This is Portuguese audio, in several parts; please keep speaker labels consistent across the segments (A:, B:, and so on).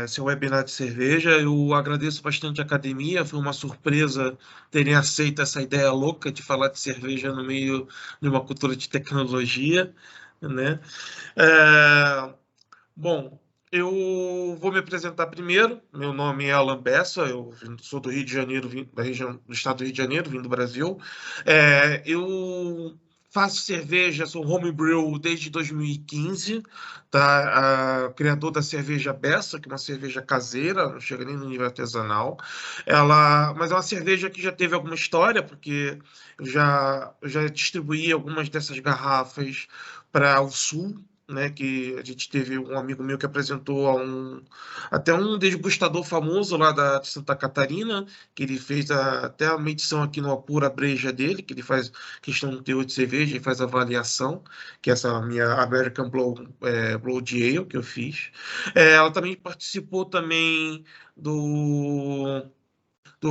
A: Seu webinar de cerveja. Eu agradeço bastante a academia, foi uma surpresa terem aceito essa ideia louca de falar de cerveja no meio de uma cultura de tecnologia, né? É, Bom, eu vou me apresentar primeiro. Meu nome é Alan Bessa, sou do Rio de Janeiro, da região do estado do Rio de Janeiro, vim do Brasil. Eu faço cerveja, sou homebrew desde 2015, tá? Criador da cerveja Bessa, que é uma cerveja caseira, não chega nem no nível artesanal. Mas é uma cerveja que já teve alguma história, porque eu já distribuí algumas dessas garrafas para o sul, né, que a gente teve um amigo meu que apresentou até um degustador famoso lá de Santa Catarina, que ele fez até a medição aqui no Apura Breja dele, que ele faz questão do teor de cerveja e faz avaliação, que é essa minha American Blood Ale que eu fiz. Ela também participou também do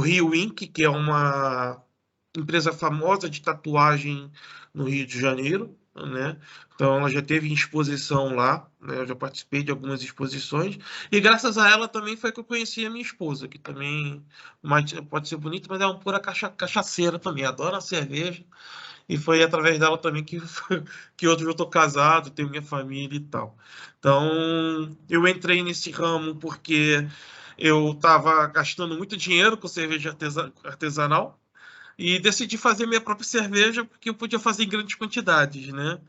A: Rio Inc., que é uma empresa famosa de tatuagem no Rio de Janeiro, né? Então ela já teve exposição lá, né? Eu já participei de algumas exposições e graças a ela também foi que eu conheci a minha esposa, que também pode ser bonita, mas é uma pura cachaceira também, adora cerveja e foi através dela também que hoje eu estou casado, tenho minha família e tal. Então eu entrei nesse ramo porque eu estava gastando muito dinheiro com cerveja artesanal e decidi fazer minha própria cerveja porque eu podia fazer em grandes quantidades, né?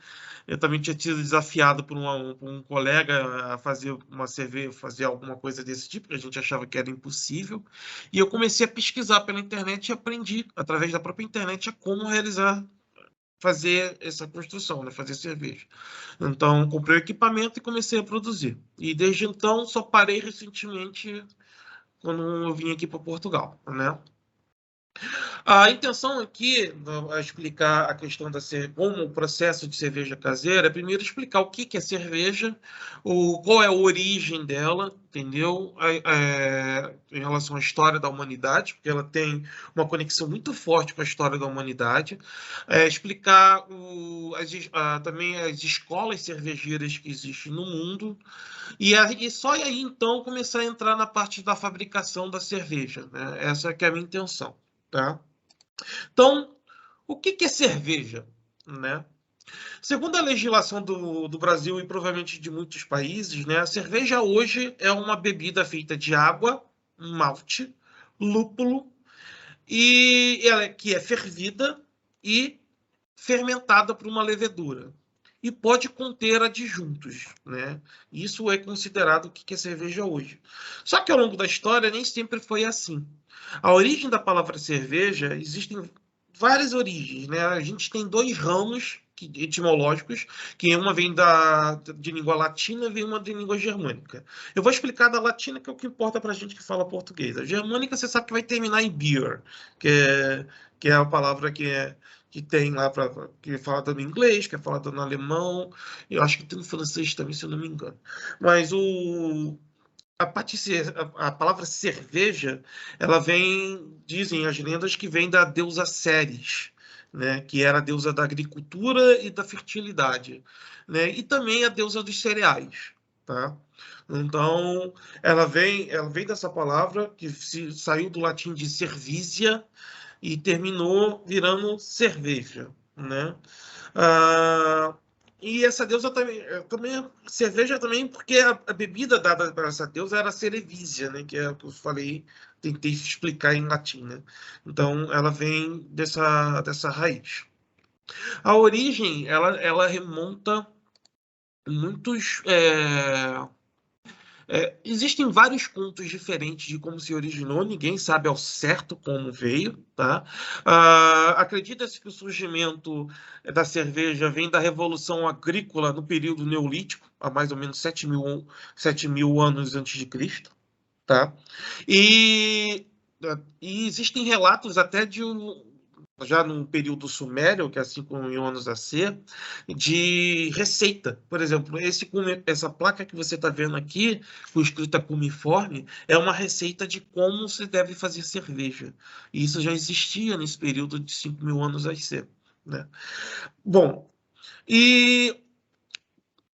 A: Eu também tinha sido desafiado por um colega a fazer uma cerveja, fazer alguma coisa desse tipo, que a gente achava que era impossível. E eu comecei a pesquisar pela internet e aprendi, através da própria internet, a como fazer essa construção, né? Fazer cerveja. Então, comprei o equipamento e comecei a produzir. E desde então, só parei recentemente quando eu vim aqui para Portugal, né? A intenção aqui, a explicar a questão como o processo de cerveja caseira, é primeiro explicar o que é cerveja, qual é a origem dela, entendeu? Em relação à história da humanidade, porque ela tem uma conexão muito forte com a história da humanidade. Explicar também as escolas cervejeiras que existem no mundo, e só aí então começar a entrar na parte da fabricação da cerveja, né? Essa que é a minha intenção, tá? Então, o que é cerveja, né? Segundo a legislação do Brasil e provavelmente de muitos países, né, a cerveja hoje é uma bebida feita de água, malte, lúpulo que é fervida e fermentada por uma levedura. E pode conter adjuntos, né? Isso é considerado o que é cerveja hoje. Só que ao longo da história nem sempre foi assim. A origem da palavra cerveja existem várias origens, né? A gente tem dois ramos etimológicos, que uma vem de língua latina e uma de língua germânica. Eu vou explicar da latina, que é o que importa para a gente que fala português. A germânica, você sabe que vai terminar em beer, que é a palavra que tem lá que é falada no inglês, que é falada no alemão, eu acho que tem no francês também, se eu não me engano. Mas a palavra cerveja, ela vem, dizem as lendas que vem da deusa Ceres, né, que era a deusa da agricultura e da fertilidade, né, e também a deusa dos cereais, tá? Então, ela vem dessa palavra que saiu do latim de cervísia e terminou virando cerveja, né? Ah, e essa deusa também cerveja também, porque a bebida dada para essa deusa era cerevisia, né? Que é o que eu falei, tentei explicar em latim, né? Então, ela vem dessa raiz. A origem, ela remonta muitos. Existem vários contos diferentes de como se originou, ninguém sabe ao certo como veio, tá? Acredita-se que o surgimento da cerveja vem da Revolução Agrícola no período Neolítico, há mais ou menos 7.000 anos antes de Cristo, tá? E, e existem relatos até já no período sumério, que é 5.000 anos a C, de receita. Por exemplo, essa placa que você está vendo aqui, com escrita cumiforme, é uma receita de como se deve fazer cerveja. E isso já existia nesse período de 5.000 anos a C, né? Bom, e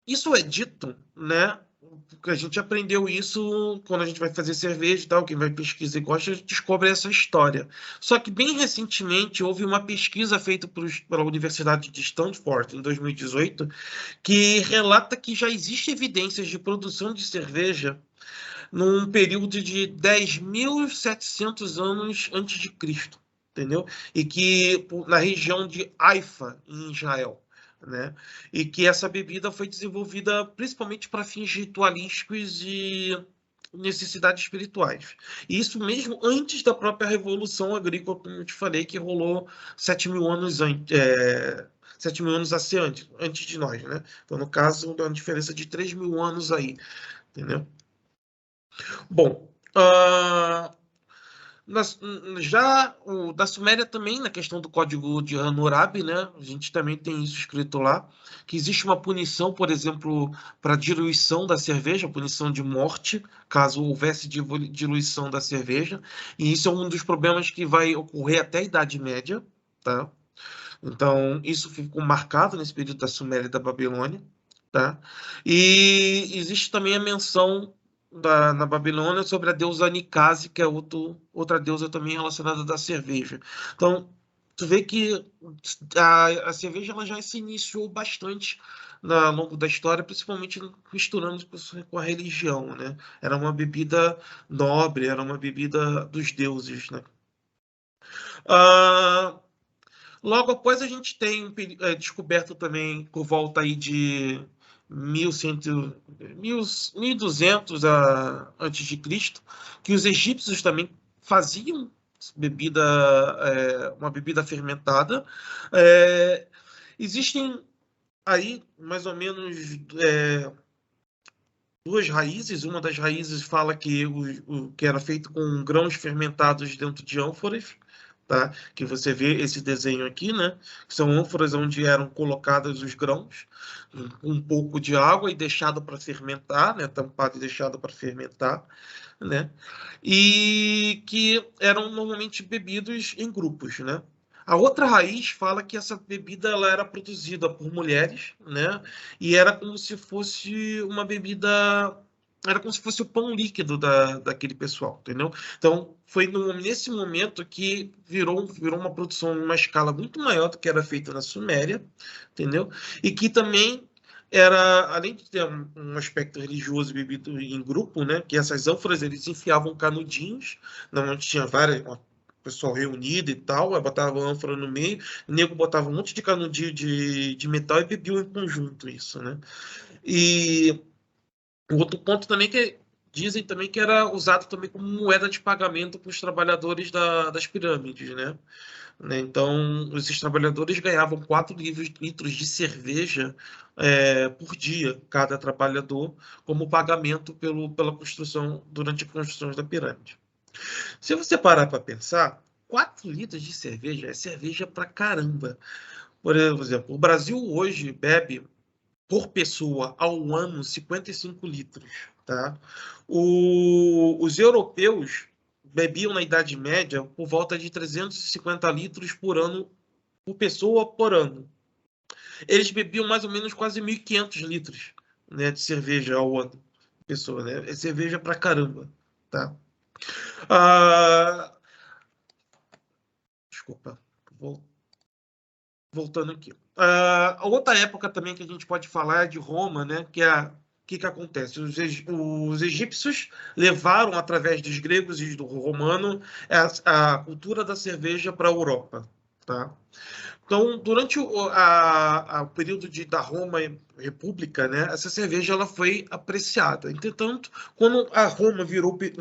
A: isso é dito, né, a gente aprendeu isso quando a gente vai fazer cerveja e tal, quem vai pesquisar e gosta, descobre essa história. Só que bem recentemente houve uma pesquisa feita pela Universidade de Stanford, em 2018, que relata que já existe evidências de produção de cerveja num período de 10.700 anos antes de Cristo, entendeu? E que na região de Haifa, em Israel, né? E que essa bebida foi desenvolvida principalmente para fins ritualísticos e necessidades espirituais. E isso mesmo antes da própria Revolução Agrícola, como eu te falei, que rolou 7.000 anos antes. 7.000 anos antes de nós, né? Então, no caso, dá uma diferença de 3.000 anos aí, entendeu? Bom, já da Suméria também, na questão do código de Hammurabi, né? A gente também tem isso escrito lá, que existe uma punição, por exemplo, para diluição da cerveja, punição de morte, caso houvesse diluição da cerveja, e isso é um dos problemas que vai ocorrer até a Idade Média, tá? Então, isso ficou marcado nesse período da Suméria e da Babilônia, tá? E existe também a menção na Babilônia sobre a deusa Nicase, que é outra deusa também relacionada da cerveja. Então, tu vê que a cerveja ela já se iniciou bastante ao longo da história, principalmente misturando com a religião, né? Era uma bebida nobre, era uma bebida dos deuses, né? Ah, Logo após a gente tem descoberto também por volta aí de 1100, 1200 antes de Cristo, que os egípcios também faziam bebida, uma bebida fermentada. É, Existem aí mais ou menos duas raízes. Uma das raízes fala que que era feito com grãos fermentados dentro de ânforas, tá? Que você vê esse desenho aqui, né? São ânforas onde eram colocados os grãos, um pouco de água e deixado para fermentar, né? Tampado e deixado para fermentar, né? E que eram normalmente bebidos em grupos, né? A outra raiz fala que essa bebida ela era produzida por mulheres, né? E era como se fosse uma bebida, era como se fosse o pão líquido daquele pessoal, entendeu? Então, foi nesse momento que virou uma produção em uma escala muito maior do que era feita na Suméria, entendeu? E que também era, além de ter um aspecto religioso bebido em grupo, né? Que essas ânforas eles enfiavam canudinhos, normalmente tinha várias, pessoal reunido e tal, aí botava a ânfora no meio, o nego botava um monte de canudinho de metal e bebiam em conjunto isso, né? E o outro ponto também que dizem também que era usado também como moeda de pagamento para os trabalhadores das pirâmides, né? Então, esses trabalhadores ganhavam 4 litros de cerveja por dia, cada trabalhador, como pagamento pela construção, durante a construção da pirâmide. Se você parar para pensar, 4 litros de cerveja é cerveja pra caramba. Por exemplo, o Brasil hoje bebe por pessoa ao ano 55 litros, tá? Os europeus bebiam na Idade Média por volta de 350 litros por ano, por pessoa por ano. Eles bebiam mais ou menos quase 1.500 litros, né, de cerveja ao ano, pessoa, né? É cerveja pra caramba, tá? Ah, desculpa, voltando aqui. A outra época também que a gente pode falar é de Roma, né? Que acontece? Os egípcios levaram, através dos gregos e do romano, a cultura da cerveja para a Europa, tá? Então, durante o período da Roma República, né, essa cerveja ela foi apreciada. Entretanto, quando a Roma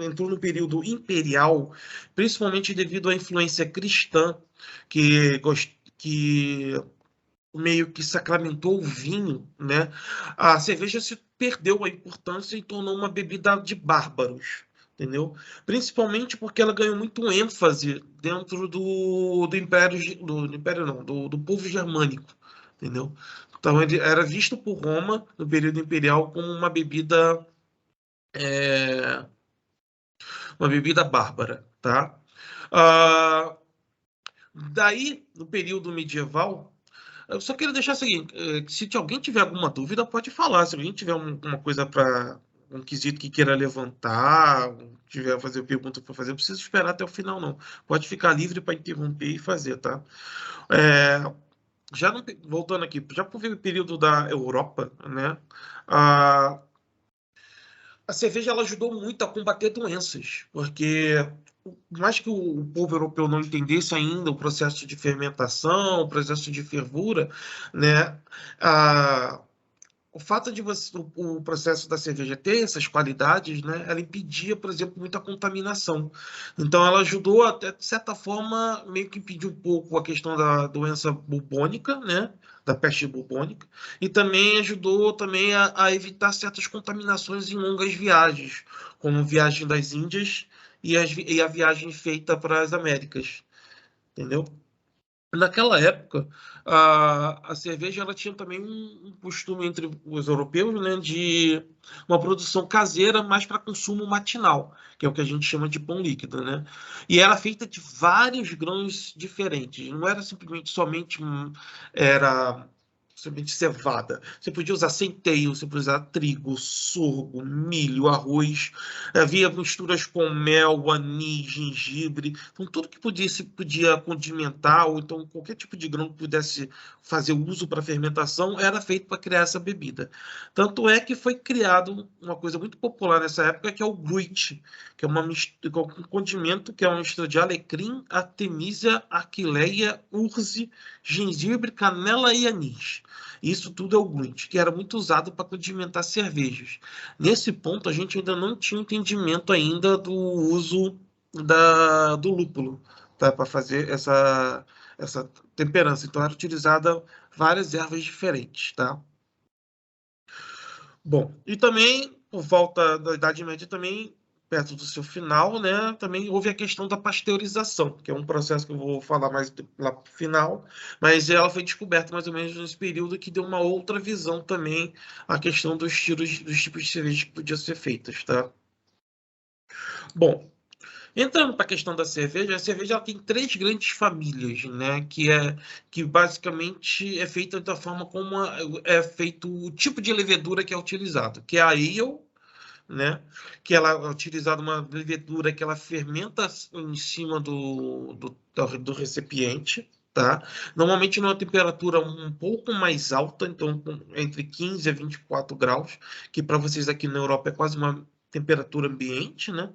A: entrou no período imperial, principalmente devido à influência cristã, que, que meio que sacramentou o vinho, né, a cerveja se perdeu a importância e tornou uma bebida de bárbaros. Entendeu? Principalmente porque ela ganhou muito ênfase dentro do Império, do Império não, do povo germânico, entendeu? Então ele era visto por Roma no período imperial como é, uma bebida bárbara, tá? Ah, Daí, no período medieval, eu só quero deixar o seguinte: se alguém tiver alguma dúvida, pode falar. Se alguém tiver uma coisa para um quesito que queira levantar, tiver fazer pergunta para fazer, não precisa esperar até o final, não. Pode ficar livre para interromper e fazer, tá? É, voltando aqui, já por ver o período da Europa, né? A, a cerveja ela ajudou muito a combater doenças, porque por mais que o povo europeu não entendesse ainda o processo de fermentação, o processo de fervura, né? O fato de o processo da cerveja ter essas qualidades, né, ela impedia, por exemplo, muita contaminação. Então, ela ajudou, até, de certa forma, meio que impedir um pouco a questão da doença bubônica, né, da peste bubônica, e também ajudou também a evitar certas contaminações em longas viagens, como viagem das Índias e a viagem feita para as Américas, entendeu? Naquela época, a cerveja ela tinha também um costume entre os europeus, né, de uma produção caseira mais para consumo matinal, que é o que a gente chama de pão líquido, né? E era feita de vários grãos diferentes. Não era simplesmente era somente cevada. Você podia usar centeio, você podia usar trigo, sorgo, milho, arroz. Havia misturas com mel, anis, gengibre. Então, tudo que podia condimentar, ou então qualquer tipo de grão que pudesse fazer uso para fermentação, era feito para criar essa bebida. Tanto é que foi criado uma coisa muito popular nessa época, que é o gruit, que é um condimento que é uma mistura de alecrim, artemisia, aquileia, urze, gengibre, canela e anis. Isso tudo é o gruit, que era muito usado para condimentar cervejas. Nesse ponto, a gente ainda não tinha entendimento ainda do uso do lúpulo, tá? Para fazer essa temperança. Então, era utilizada várias ervas diferentes, tá? Bom, e também, por volta da Idade Média, também, perto do seu final, né, também houve a questão da pasteurização, que é um processo que eu vou falar mais lá para o final, mas ela foi descoberta mais ou menos nesse período que deu uma outra visão também à questão dos tipos de cerveja que podiam ser feitas, tá? Bom, entrando para a questão da cerveja, a cerveja ela tem três grandes famílias, né? Que basicamente é feita da forma como é feito o tipo de levedura que é utilizado, que é a ale, né? Que ela é utilizada uma levedura que ela fermenta em cima do recipiente. Tá? Normalmente numa temperatura um pouco mais alta, então entre 15 a 24 graus, que para vocês aqui na Europa é quase uma temperatura ambiente, né?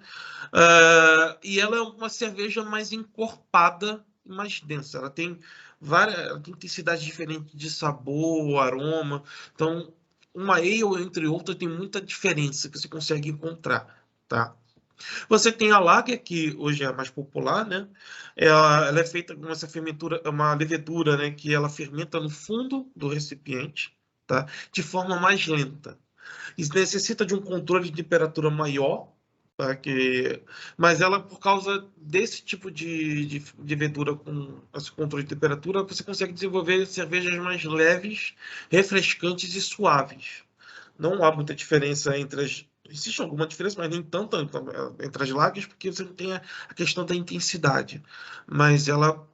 A: E ela é uma cerveja mais encorpada e mais densa. Ela tem intensidade diferente de sabor, aroma. Então, uma ale, entre outras, tem muita diferença que você consegue encontrar, tá? Você tem a lager, que hoje é a mais popular, né? Ela é feita com essa fermentura, é uma levedura, né? Que ela fermenta no fundo do recipiente, tá? De forma mais lenta. Isso necessita de um controle de temperatura maior, tá? Mas ela, por causa desse tipo de levedura com esse controle de temperatura, você consegue desenvolver cervejas mais leves, refrescantes e suaves. Não há muita diferença entre as. Existe alguma diferença, mas nem tanto entre as lagers, porque você não tem a questão da intensidade. Mas ela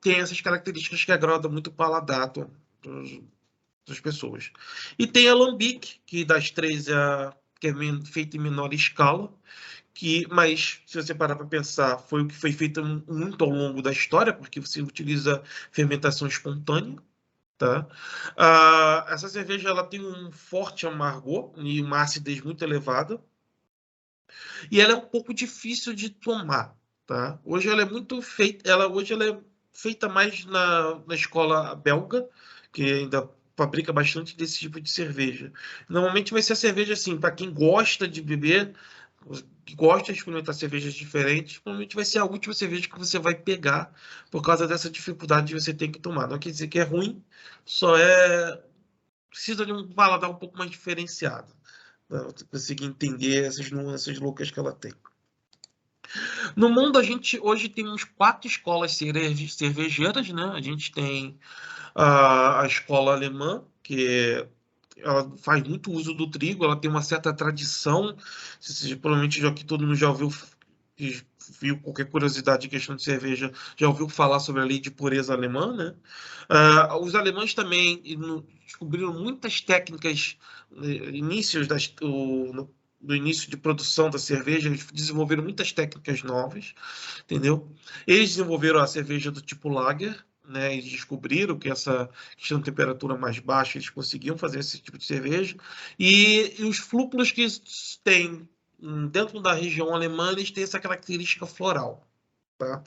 A: tem essas características que agradam muito o paladar das pessoas. E tem a Lambic, que das três que é feita em menor escala, mas se você parar para pensar, foi o que foi feito muito ao longo da história, porque você utiliza fermentação espontânea. Tá? Essa cerveja ela tem um forte amargor e uma acidez muito elevada, e ela é um pouco difícil de tomar. Tá? Hoje ela é feita mais na escola belga, que ainda fabrica bastante desse tipo de cerveja. Normalmente vai ser a cerveja assim, para quem gosta de beber, que gosta de experimentar cervejas diferentes, provavelmente vai ser a última cerveja que você vai pegar por causa dessa dificuldade de você ter que tomar. Não quer dizer que é ruim, só precisa de um paladar um pouco mais diferenciado para você conseguir entender essas nuances loucas que ela tem. No mundo, a gente hoje tem uns 4 escolas cervejeiras, né? A gente tem a escola alemã, que ela faz muito uso do trigo, ela tem uma certa tradição. Provavelmente já que todo mundo já ouviu, viu qualquer curiosidade em questão de cerveja, já ouviu falar sobre a lei de pureza alemã, né? Os alemães também descobriram muitas técnicas, inícios do início de produção da cerveja, eles desenvolveram muitas técnicas novas, entendeu? Eles desenvolveram a cerveja do tipo lager, né? Eles descobriram que essa questão de temperatura mais baixa, eles conseguiam fazer esse tipo de cerveja. E os lúpulos que tem dentro da região alemã, eles têm essa característica floral, tá?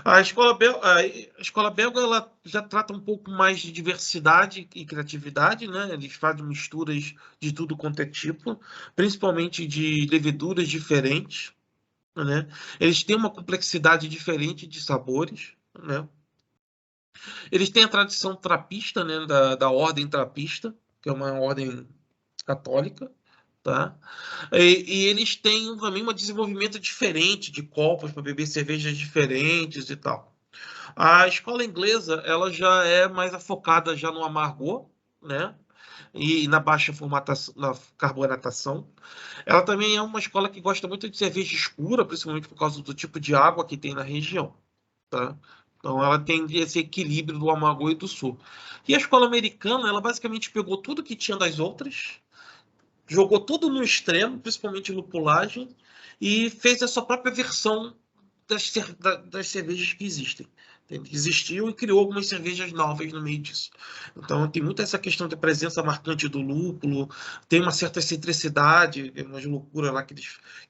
A: A escola belga ela já trata um pouco mais de diversidade e criatividade, né? Eles fazem misturas de tudo quanto é tipo, principalmente de leveduras diferentes, né? Eles têm uma complexidade diferente de sabores, né? Eles têm a tradição trapista, né? Da ordem trapista, que é uma ordem católica, tá? E eles têm também um desenvolvimento diferente de copos para beber cervejas diferentes e tal. A escola inglesa, ela já é mais focada já no amargor, né? E na baixa formatação, na carbonatação. Ela também é uma escola que gosta muito de cerveja escura, principalmente por causa do tipo de água que tem na região, tá? Então ela tem esse equilíbrio do amargor e do sul. E a escola americana, ela basicamente pegou tudo que tinha das outras, jogou tudo no extremo, principalmente lupulagem, e fez a sua própria versão das cervejas que existem. Existiu e criou algumas cervejas novas no meio disso. Então tem muito essa questão da presença marcante do lúpulo, tem uma certa excentricidade, umas loucuras lá que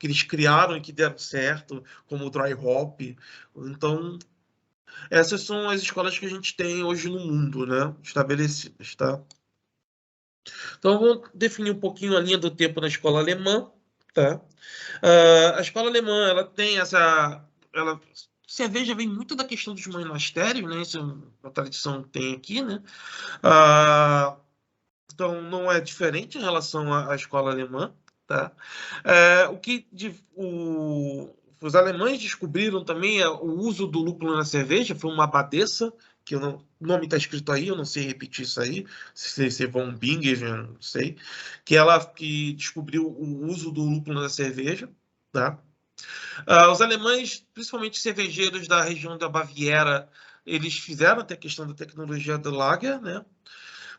A: eles criaram e que deram certo, como o dry hop. Então, essas são as escolas que a gente tem hoje no mundo, né? Estabelecidas, tá? Então, vamos definir um pouquinho a linha do tempo na escola alemã, tá? A escola alemã, ela tem essa... cerveja vem muito da questão dos monastérios, né? Isso é uma tradição que tem aqui, né? Ah, então, não é diferente em relação à escola alemã, tá? Os alemães descobriram também o uso do lúpulo na cerveja, foi uma abadesa, que o nome está escrito aí, eu não sei repetir isso aí, se von Bingen, não sei, que descobriu o uso do lúpulo na cerveja, tá? Os alemães, principalmente cervejeiros da região da Baviera, eles fizeram até a questão da tecnologia do lager, né?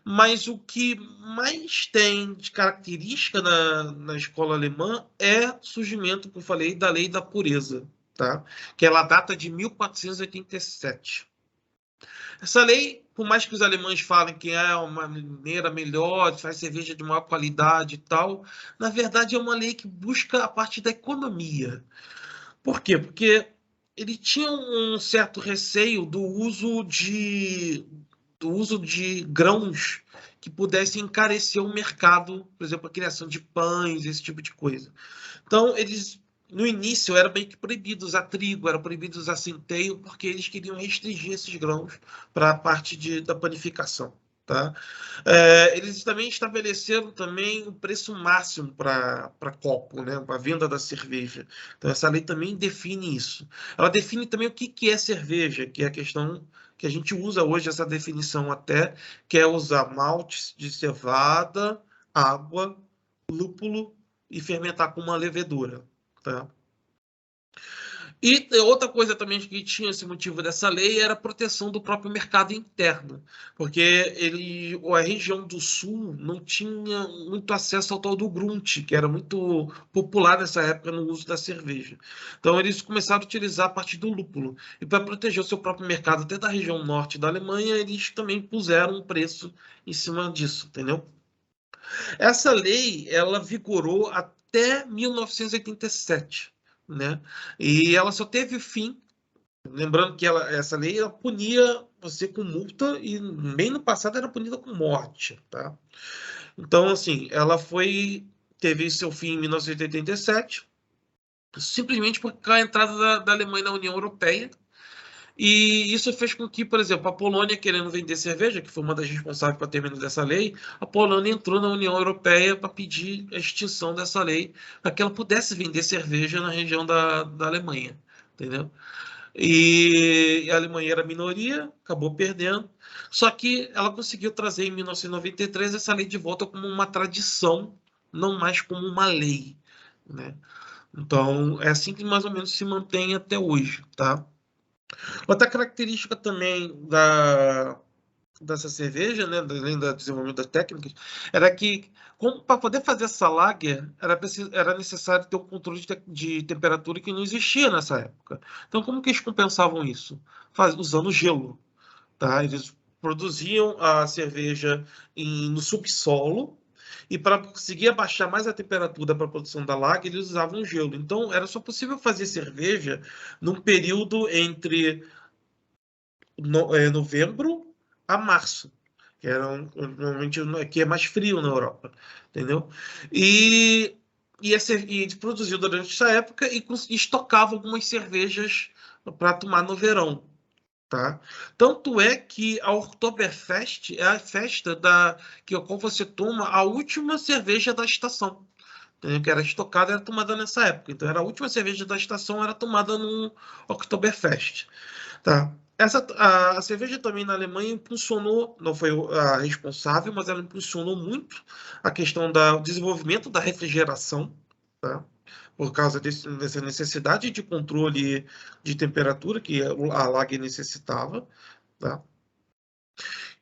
A: Mas o que mais tem de característica na escola alemã é o surgimento, como eu falei, da lei da pureza, tá? Que ela data de 1487. Essa lei, por mais que os alemães falem que é uma maneira melhor, faz cerveja de maior qualidade e tal, na verdade é uma lei que busca a parte da economia. Por quê? Porque ele tinha um certo receio do uso de grãos que pudessem encarecer o mercado, por exemplo, a criação de pães, esse tipo de coisa. Então, eles, no início, era meio que proibido usar trigo, era proibido usar centeio, porque eles queriam restringir esses grãos para a parte da panificação. Tá? Eles também estabeleceram também o preço máximo para copo, né? Para a venda da cerveja. Então, essa lei também define isso. Ela define também o que é cerveja, que é a questão que a gente usa hoje, essa definição até, que é usar maltes de cevada, água, lúpulo e fermentar com uma levedura. Tá? E outra coisa também que tinha esse motivo dessa lei era a proteção do próprio mercado interno, porque a região do sul não tinha muito acesso ao tal do Grunt, que era muito popular nessa época no uso da cerveja. Então eles começaram a utilizar a partir do lúpulo. E para proteger o seu próprio mercado, até da região norte da Alemanha, eles também puseram um preço em cima disso, entendeu? Essa lei, ela vigorou até 1987, né? E ela só teve fim, lembrando que essa lei ela punia você com multa e bem no passado era punida com morte, tá? Então, assim, teve seu fim em 1987, simplesmente por a entrada da Alemanha na União Europeia. E isso fez com que, por exemplo, a Polônia querendo vender cerveja, que foi uma das responsáveis para terminar dessa lei, a Polônia entrou na União Europeia para pedir a extinção dessa lei, para que ela pudesse vender cerveja na região da Alemanha, entendeu? E a Alemanha era minoria, acabou perdendo, só que ela conseguiu trazer em 1993 essa lei de volta como uma tradição, não mais como uma lei, né? Então, é assim que mais ou menos se mantém até hoje, tá? Outra característica também dessa cerveja, né, além do desenvolvimento das técnicas, era que, para poder fazer essa lager, era necessário ter um controle de temperatura que não existia nessa época. Então, como que eles compensavam isso? Usando gelo, tá? Eles produziam a cerveja no subsolo, e para conseguir abaixar mais a temperatura para a produção da lager, eles usavam gelo. Então, era só possível fazer cerveja num período entre novembro a março, que normalmente aqui é mais frio na Europa, entendeu? E, e produziu durante essa época e estocava algumas cervejas para tomar no verão. Tá? Tanto é que a Oktoberfest é a festa qual você toma a última cerveja da estação, entendeu? Que era estocada, era tomada nessa época. Então, era a última cerveja da estação, era tomada no Oktoberfest. Tá. A cerveja também na Alemanha impulsionou, não foi a responsável, mas ela impulsionou muito a questão do desenvolvimento da refrigeração, tá? Por causa dessa necessidade de controle de temperatura que a lager necessitava, tá?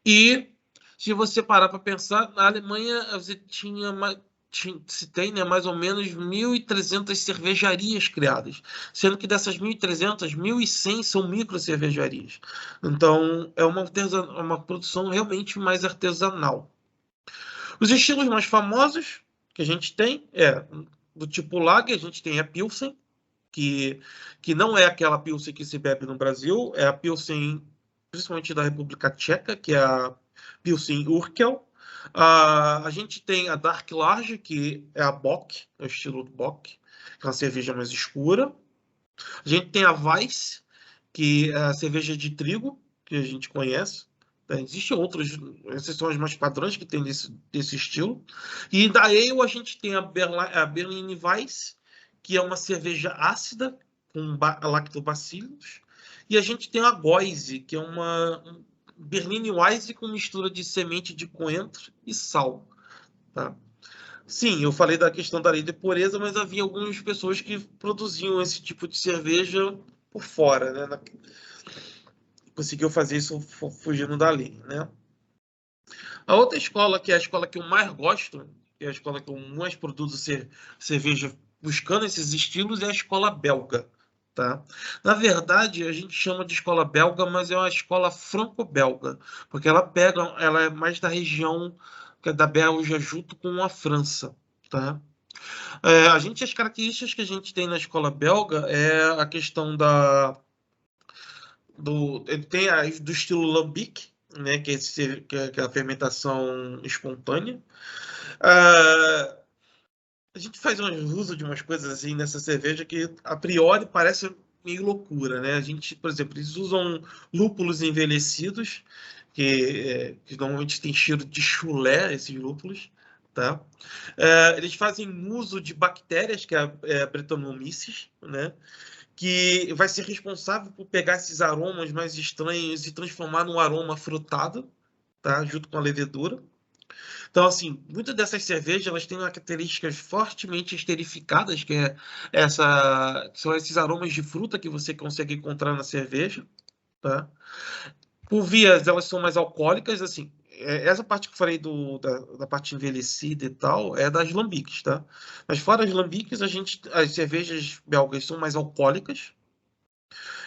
A: E se você parar para pensar, na Alemanha você se tem, né, mais ou menos 1.300 cervejarias criadas, sendo que dessas 1.300, 1.100 são micro cervejarias. Então, é uma produção realmente mais artesanal. Os estilos mais famosos que a gente tem do tipo lager, a gente tem a Pilsen, que, que não é aquela Pilsen que se bebe no Brasil, é a Pilsen, principalmente da República Tcheca, que é a Pilsen Urquell. A gente tem a Dark Lager, que é a Bock, é o estilo do Bock, que é uma cerveja mais escura. A gente tem a Weiss, que é a cerveja de trigo, que a gente conhece. Existem outras, essas são as mais padrões que tem desse estilo. E da Ale a gente tem a Berliner Weiss, que é uma cerveja ácida com lactobacilos. E a gente tem a Goise, que é uma Berliner Weiss com mistura de semente de coentro e sal. Tá? Sim, eu falei da questão da lei de pureza, mas havia algumas pessoas que produziam esse tipo de cerveja por fora, né? Conseguiu fazer isso fugindo da lei, né? A outra escola, que é a escola que eu mais gosto, que é a escola que eu mais produzo cerveja buscando esses estilos, é a escola belga, tá? Na verdade, a gente chama de escola belga, mas é uma escola franco-belga, porque ela é mais da região que é da Bélgica junto com a França, tá? As características que a gente tem na escola belga é a questão ele tem do estilo lambic, né, que é a fermentação espontânea. Ah, a gente faz um uso de umas coisas assim nessa cerveja que a priori parece meio loucura, né? A gente, por exemplo, eles usam lúpulos envelhecidos que normalmente tem cheiro de chulé, esses lúpulos, tá? Eles fazem uso de bactérias, que é a Brettanomyces, né? Que vai ser responsável por pegar esses aromas mais estranhos e transformar num aroma frutado, tá? Junto com a levedura. Então, assim, muitas dessas cervejas elas têm características fortemente esterificadas, são esses aromas de fruta que você consegue encontrar na cerveja, tá? Por vias, elas são mais alcoólicas, assim. Essa parte que eu falei da parte envelhecida e tal é das lambiques, tá? Mas fora as lambiques, as cervejas belgas são mais alcoólicas.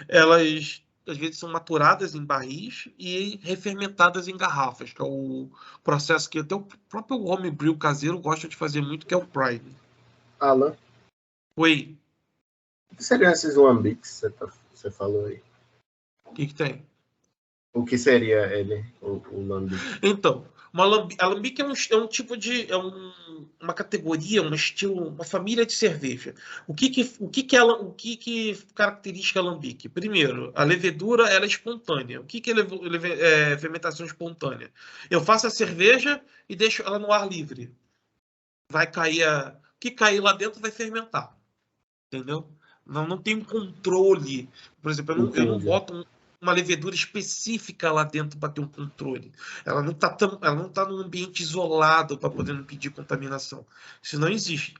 A: Elas às vezes são maturadas em barris e refermentadas em garrafas, que é o processo que até o próprio homebrew caseiro gosta de fazer muito, que é o prime.
B: Alan,
A: Oi.
B: o que seriam esses lambics que você falou aí?
A: O que tem?
B: O que seria ele, o lambic?
A: Então, alambique é um tipo de. Uma categoria, um estilo, uma família de cerveja. O que caracteriza alambique? Primeiro, a levedura ela é espontânea. O que é fermentação espontânea? Eu faço a cerveja e deixo ela no ar livre. Vai cair o que cair lá dentro vai fermentar. Entendeu? Não tem um controle. Por exemplo, eu não
B: Entendi.
A: boto uma levedura específica lá dentro para ter um controle. Ela não tá num ambiente isolado para poder impedir contaminação. Isso não existe.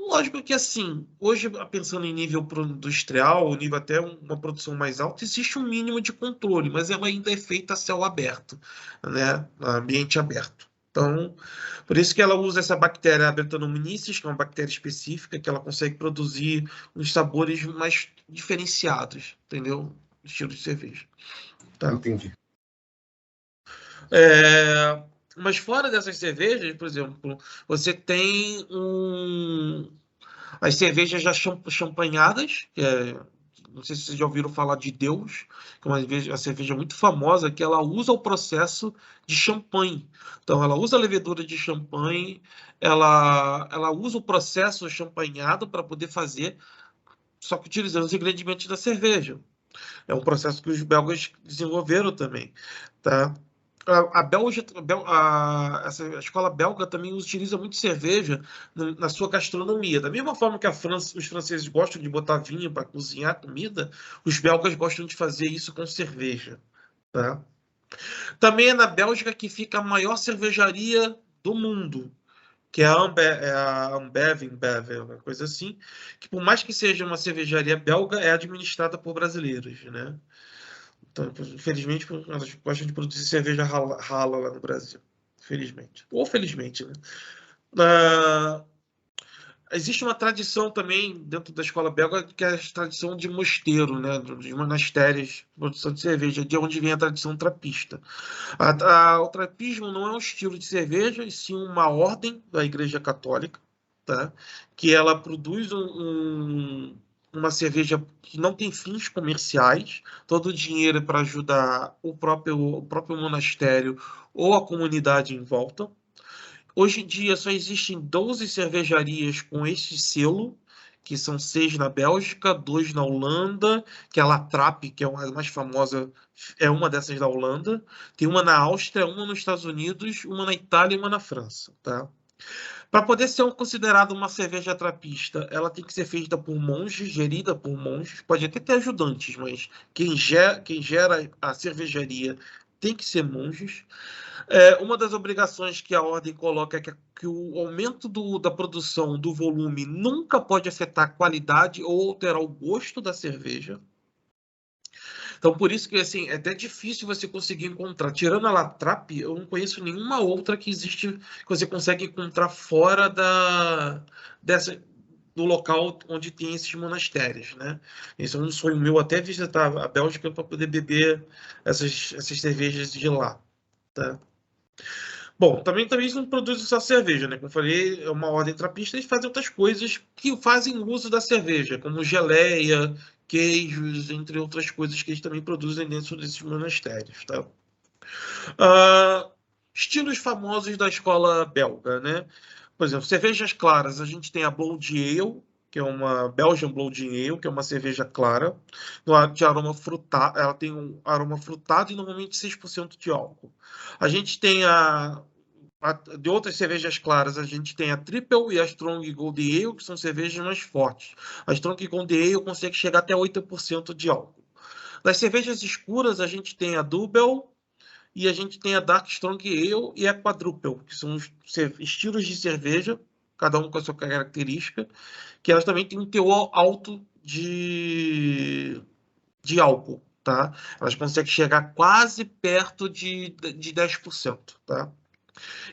A: Lógico que, assim, hoje, pensando em nível industrial, nível até uma produção mais alta, existe um mínimo de controle, mas ela ainda é feita a céu aberto, né? Ambiente aberto. Então, por isso que ela usa essa bactéria Brettanomyces, que é uma bactéria específica, que ela consegue produzir uns sabores mais diferenciados, entendeu? Estilo de cerveja. Tá?
B: Entendi.
A: Mas fora dessas cervejas, por exemplo, você tem as cervejas já champanhadas, não sei se vocês já ouviram falar de Deus, que é uma cerveja muito famosa, que ela usa o processo de champanhe. Então, ela usa a levedura de champanhe, ela usa o processo champanhado para poder fazer, só que utilizando os ingredientes da cerveja. É um processo que os belgas desenvolveram também, tá? A escola belga também utiliza muito cerveja na sua gastronomia. Da mesma forma que os franceses gostam de botar vinho para cozinhar comida, os belgas gostam de fazer isso com cerveja, tá? Também é na Bélgica que fica a maior cervejaria do mundo, que é a Ambev, uma coisa assim, que por mais que seja uma cervejaria belga, é administrada por brasileiros, né? Então, infelizmente, elas gostam de produzir cerveja rala lá no Brasil. Felizmente. Ou felizmente, né? Ah, existe uma tradição também dentro da escola belga, que é a tradição de mosteiro, né? De monastérios, de produção de cerveja, de onde vem a tradição trapista. O trapismo não é um estilo de cerveja, e sim uma ordem da Igreja Católica, tá? Que ela produz uma cerveja que não tem fins comerciais, todo o dinheiro é para ajudar o próprio monastério ou a comunidade em volta. Hoje em dia só existem 12 cervejarias com este selo, que são 6 na Bélgica, 2 na Holanda, que é a Latrap, que é a mais famosa, é uma dessas da Holanda. Tem uma na Áustria, uma nos Estados Unidos, uma na Itália e uma na França, tá? Para poder ser considerada uma cerveja trapista, ela tem que ser feita por monges, gerida por monges. Pode até ter ajudantes, mas quem gera a cervejaria tem que ser monges. Uma das obrigações que a ordem coloca é que o aumento da produção, do volume, nunca pode afetar a qualidade ou alterar o gosto da cerveja. Então, por isso que assim, é até difícil você conseguir encontrar. Tirando a Latrap, eu não conheço nenhuma outra que existe, que você consegue encontrar fora do local onde tem esses monastérios, né? Esse é um sonho meu, até visitar a Bélgica para poder beber essas cervejas de lá, tá? Bom, também eles não produzem só cerveja, né? Como eu falei, é uma ordem trapista, eles fazem outras coisas que fazem uso da cerveja, como geleia, queijos, entre outras coisas que eles também produzem dentro desses monastérios, tá? Ah, estilos famosos da escola belga, né? Por exemplo, cervejas claras, a gente tem a Blood Ale, que é uma Belgian Blood Ale, que é uma cerveja clara, de aroma frutado, ela tem um aroma frutado e normalmente 6% de álcool. A gente tem de outras cervejas claras, a gente tem a Triple e a Strong Gold Ale, que são cervejas mais fortes. A Strong Gold Ale consegue chegar até 8% de álcool. Das cervejas escuras, a gente tem a Double e a gente tem a Dark Strong Ale e a Quadruple, que são estilos de cerveja, cada um com a sua característica, que elas também têm um teor alto de álcool, tá? Elas conseguem chegar quase perto de 10%, tá?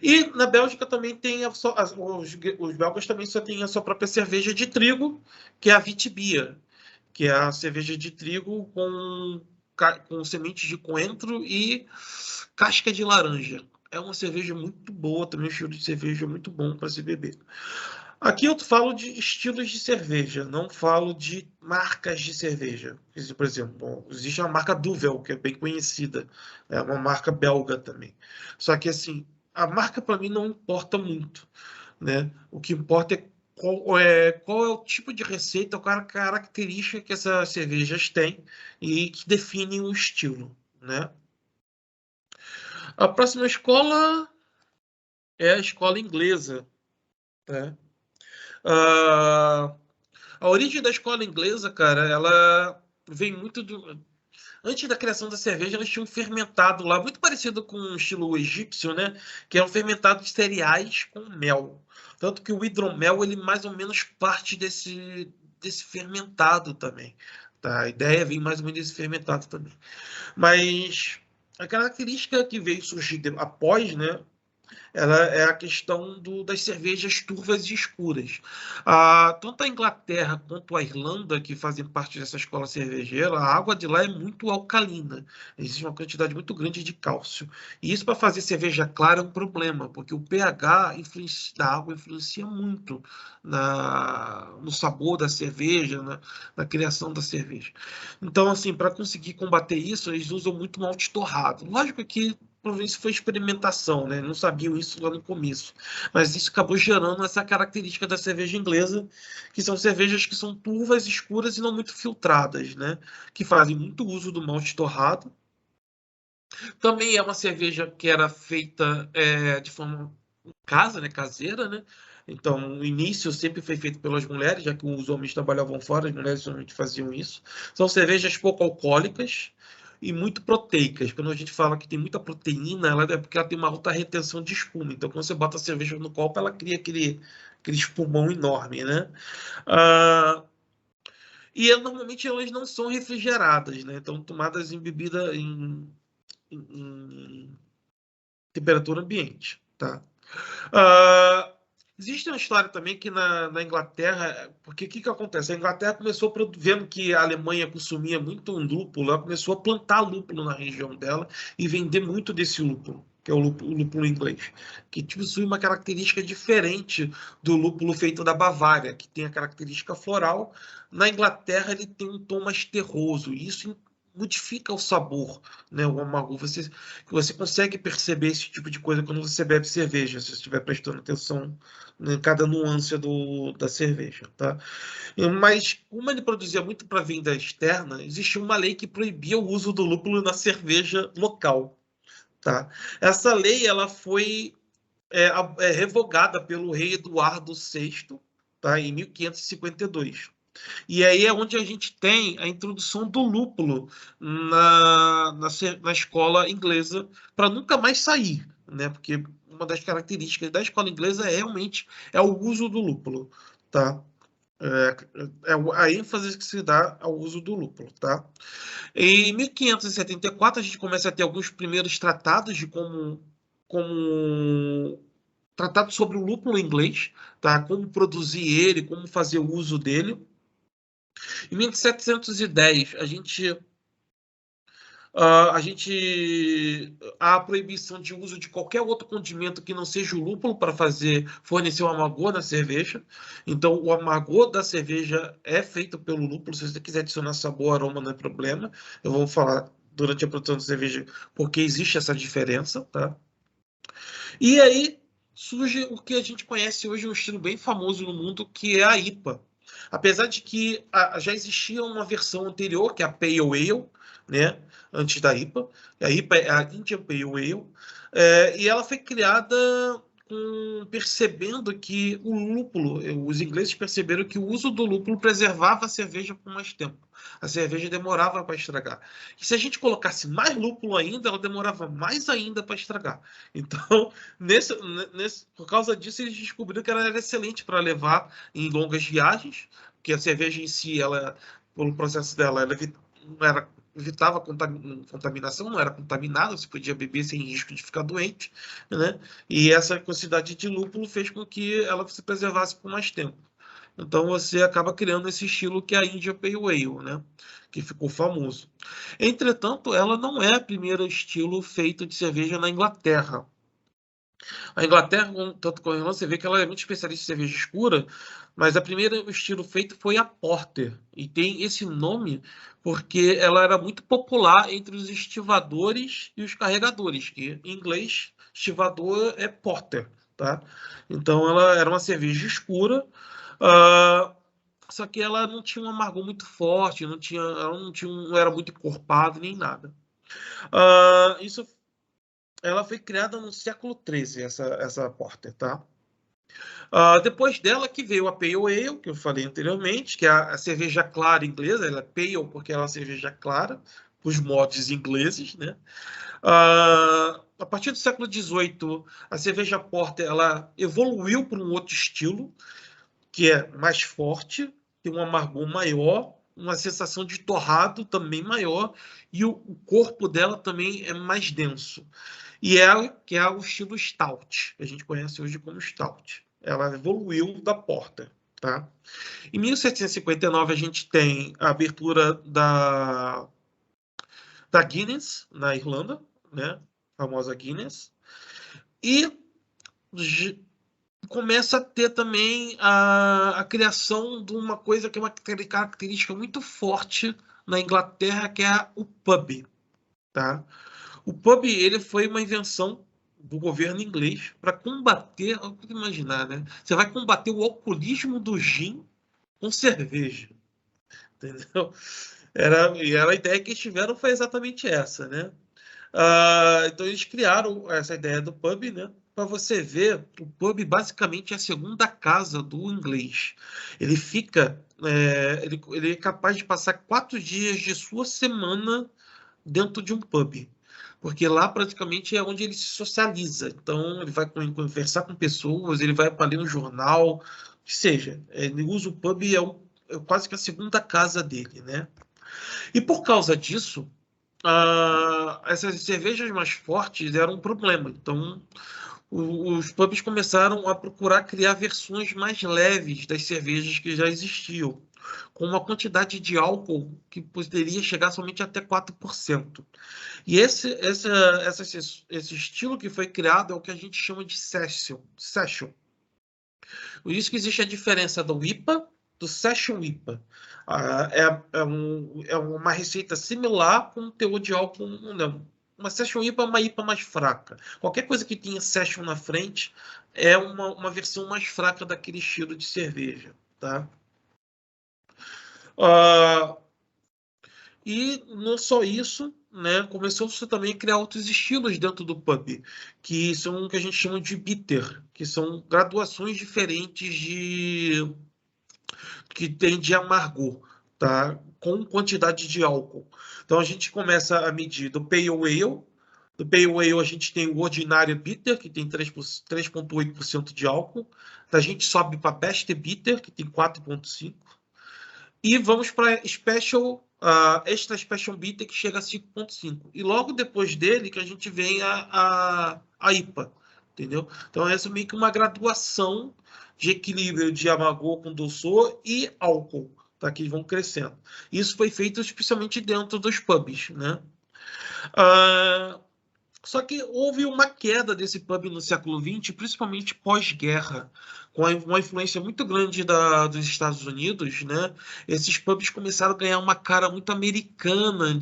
A: E na Bélgica também tem os belgas também só têm a sua própria cerveja de trigo, que é a Vitibia, que é a cerveja de trigo com sementes de coentro e casca de laranja. É uma cerveja muito boa, também um estilo de cerveja muito bom para se beber. Aqui eu falo de estilos de cerveja, não falo de marcas de cerveja. Por exemplo, existe uma marca Duvel, que é bem conhecida, é uma marca belga também. Só que assim, a marca para mim não importa muito, né? O que importa é qual é o tipo de receita, qual é a característica que essas cervejas têm e que definem o estilo, né? A próxima escola é a escola inglesa, né? Ah, a origem da escola inglesa, cara, ela vem muito do. antes da criação da cerveja, eles tinham um fermentado lá, muito parecido com o estilo egípcio, né? Que é um fermentado de cereais com mel. Tanto que o hidromel, ele mais ou menos parte desse fermentado também. Tá? A ideia vem mais ou menos desse fermentado também. Mas a característica que veio surgir após, né? Ela é a questão das cervejas turvas e escuras. Tanto a Inglaterra quanto a Irlanda, que fazem parte dessa escola cervejeira, a água de lá é muito alcalina. Existe uma quantidade muito grande de cálcio. E isso, para fazer cerveja clara, é um problema, porque o pH da água influencia muito no sabor da cerveja, na criação da cerveja. Então, assim, para conseguir combater isso, eles usam muito malte torrado. Lógico que provavelmente isso foi experimentação, né? Não sabiam isso lá no começo. Mas isso acabou gerando essa característica da cerveja inglesa, que são cervejas que são turvas, escuras e não muito filtradas, né? Que fazem muito uso do malte torrado. Também é uma cerveja que era feita de forma em casa, né? Caseira, né? Então, o início sempre foi feito pelas mulheres, já que os homens trabalhavam fora, as mulheres somente faziam isso. São cervejas pouco alcoólicas e muito proteicas. Quando a gente fala que tem muita proteína, ela é porque ela tem uma alta retenção de espuma. Então, quando você bota a cerveja no copo, ela cria aquele espumão enorme, né? Ah, normalmente elas não são refrigeradas, né? Então, tomadas em bebida em temperatura ambiente, tá? Ah, existe uma história também que na Inglaterra, porque o que acontece? A Inglaterra começou vendo que a Alemanha consumia muito um lúpulo, ela começou a plantar lúpulo na região dela e vender muito desse lúpulo, que é o lúpulo inglês, que possui uma característica diferente do lúpulo feito da Bavária, que tem a característica floral. Na Inglaterra ele tem um tom mais terroso, e isso modifica o sabor, né? O amargor. Você consegue perceber esse tipo de coisa quando você bebe cerveja, se você estiver prestando atenção em cada nuance da cerveja, tá? Mas, como ele produzia muito para venda externa, existia uma lei que proibia o uso do lúpulo na cerveja local, tá? Essa lei ela foi revogada pelo rei Eduardo VI, tá? Em 1552. E aí é onde a gente tem a introdução do lúpulo na escola inglesa para nunca mais sair, né? Porque uma das características da escola inglesa realmente o uso do lúpulo, tá? A ênfase que se dá ao uso do lúpulo, tá? Em 1574 a gente começa a ter alguns primeiros tratados de como tratado sobre o lúpulo inglês, tá? Como produzir ele, como fazer o uso dele. Em 1710, há a proibição de uso de qualquer outro condimento que não seja o lúpulo para fornecer o amargor na cerveja. Então, o amargor da cerveja é feito pelo lúpulo. Se você quiser adicionar sabor, aroma, não é problema. Eu vou falar durante a produção da cerveja porque existe essa diferença, tá? E aí surge o que a gente conhece hoje, um estilo bem famoso no mundo, que é a IPA. Apesar de que já existia uma versão anterior, que é a Pale Ale, né, antes da IPA. A IPA é a Indian Pale Ale. E ela foi criada percebendo que o lúpulo, os ingleses perceberam que o uso do lúpulo preservava a cerveja por mais tempo. A cerveja demorava para estragar. E se a gente colocasse mais lúpulo ainda, ela demorava mais ainda para estragar. Então, por causa disso, eles descobriram que ela era excelente para levar em longas viagens, porque a cerveja em si, pelo processo dela, evitava contaminação, não era contaminada, você podia beber sem risco de ficar doente, né? E essa quantidade de lúpulo fez com que ela se preservasse por mais tempo. Então você acaba criando esse estilo que é a India Pale Ale, né? Que ficou famoso. Entretanto, ela não é o primeiro estilo feito de cerveja na Inglaterra. A Inglaterra, tanto como a Irlanda, você vê que ela é muito especialista em cerveja escura, mas a primeira estilo feito foi a Porter. E tem esse nome porque ela era muito popular entre os estivadores e os carregadores, que em inglês, estivador é Porter, tá? Então ela era uma cerveja escura, uh, só que ela não tinha um amargor muito forte, não era muito encorpado nem nada. Ela foi criada no século XIII, essa Porter, tá? Depois dela que veio a Pale Ale, que eu falei anteriormente, que é a cerveja clara inglesa. Ela é pale porque ela é uma cerveja clara, os mods ingleses, né? A partir do século XVIII, a cerveja porter ela evoluiu para um outro estilo, que é mais forte, tem um amargor maior, uma sensação de torrado também maior, e o corpo dela também é mais denso. E que é o estilo stout, que a gente conhece hoje como stout. Ela evoluiu da porter, tá? Em 1759 a gente tem a abertura da Guinness na Irlanda, né? A famosa Guinness. E começa a ter também a criação de uma coisa que é uma característica muito forte na Inglaterra, que é o pub, tá? O pub ele foi uma invenção do governo inglês para combater, imaginar, né? Você vai combater o alcoolismo do gin com cerveja, entendeu? Era a ideia que eles tiveram foi exatamente essa, né? Então eles criaram essa ideia do pub, né? Para você ver, o pub basicamente é a segunda casa do inglês. Ele fica, ele é capaz de passar 4 dias de sua semana dentro de um pub, porque lá praticamente é onde ele se socializa. Então ele vai conversar com pessoas, ele vai para ler um jornal, que seja. Ele usa o pub é quase que a segunda casa dele, né? E por causa disso essas cervejas mais fortes eram um problema. Então, os pubs começaram a procurar criar versões mais leves das cervejas que já existiam, com uma quantidade de álcool que poderia chegar somente até 4%. E esse estilo que foi criado é o que a gente chama de session. Por isso que existe a diferença do IPA do Session IPA. É uma receita similar com um teor de álcool. Não, uma Session IPA é uma IPA mais fraca. Qualquer coisa que tenha Session na frente é uma versão mais fraca daquele estilo de cerveja. Tá? E não só isso, né? Começou-se também a criar outros estilos dentro do pub, que são o que a gente chama de bitter, que são graduações diferentes que tem de amargor, tá? Com quantidade de álcool. Então a gente começa a medir do Pale Ale. Do Pale Ale a gente tem o Ordinário Bitter, que tem 3,8% de álcool. A gente sobe para Best Bitter, que tem 4,5%. E vamos para Special, Extra Special Bitter, que chega a 5,5%. E logo depois dele que a gente vem a IPA, entendeu? Então essa é meio que uma graduação de equilíbrio de amargor com doçor e álcool, tá? Que vão crescendo. Isso foi feito especialmente dentro dos pubs, né? Só que houve uma queda desse pub no século XX, principalmente pós-guerra, com uma influência muito grande dos Estados Unidos, né? Esses pubs começaram a ganhar uma cara muito americana,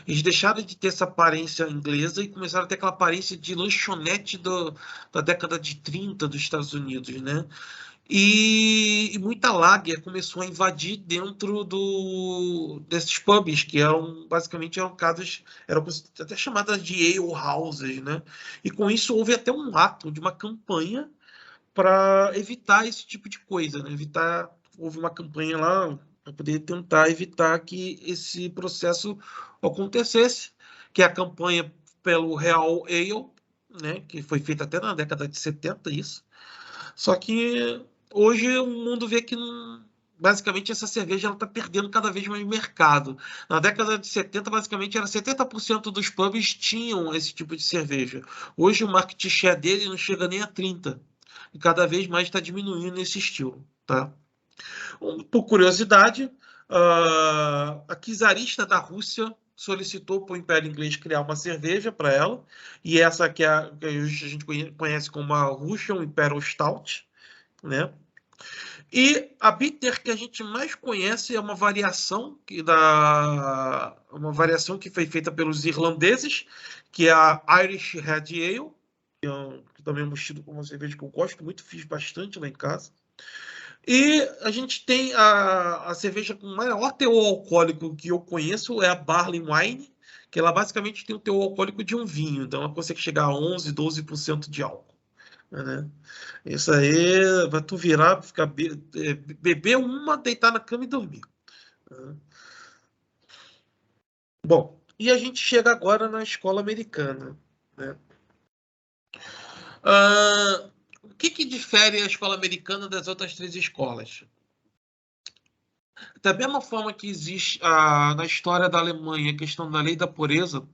A: eles deixaram de ter essa aparência inglesa e começaram a ter aquela aparência de lanchonete da década de 30 dos Estados Unidos, né? E muita lager começou a invadir dentro desses pubs, que basicamente eram casas, eram até chamadas de ale houses, né? E com isso houve até um ato de uma campanha para evitar esse tipo de coisa, né? Houve uma campanha lá para poder tentar evitar que esse processo acontecesse, que é a campanha pelo Real Ale, né? Que foi feita até na década de 70, isso. Só que hoje o mundo vê que basicamente essa cerveja está perdendo cada vez mais mercado. Na década de 70, basicamente, era 70% dos pubs tinham esse tipo de cerveja. Hoje o market share dele não chega nem a 30%. E cada vez mais está diminuindo esse estilo. Tá? Por curiosidade, a czarista da Rússia solicitou para o Império Inglês criar uma cerveja para ela, e essa que a gente conhece como a Russian Imperial Stout, né? E a bitter que a gente mais conhece é uma variação que foi feita pelos irlandeses, que é a Irish Red Ale, que também é um estilo como uma cerveja que eu gosto muito, fiz bastante lá em casa. E a gente tem a cerveja com maior teor alcoólico que eu conheço, é a Barley Wine, que ela basicamente tem o teor alcoólico de um vinho, então ela consegue chegar a 11, 12% de álcool, né? Isso aí vai tu virar, beber uma, deitar na cama e dormir, né? Bom, e a gente chega agora na escola americana, né? O que difere a escola americana das outras três escolas? Da mesma forma que existe na história da Alemanha a questão da lei da pureza,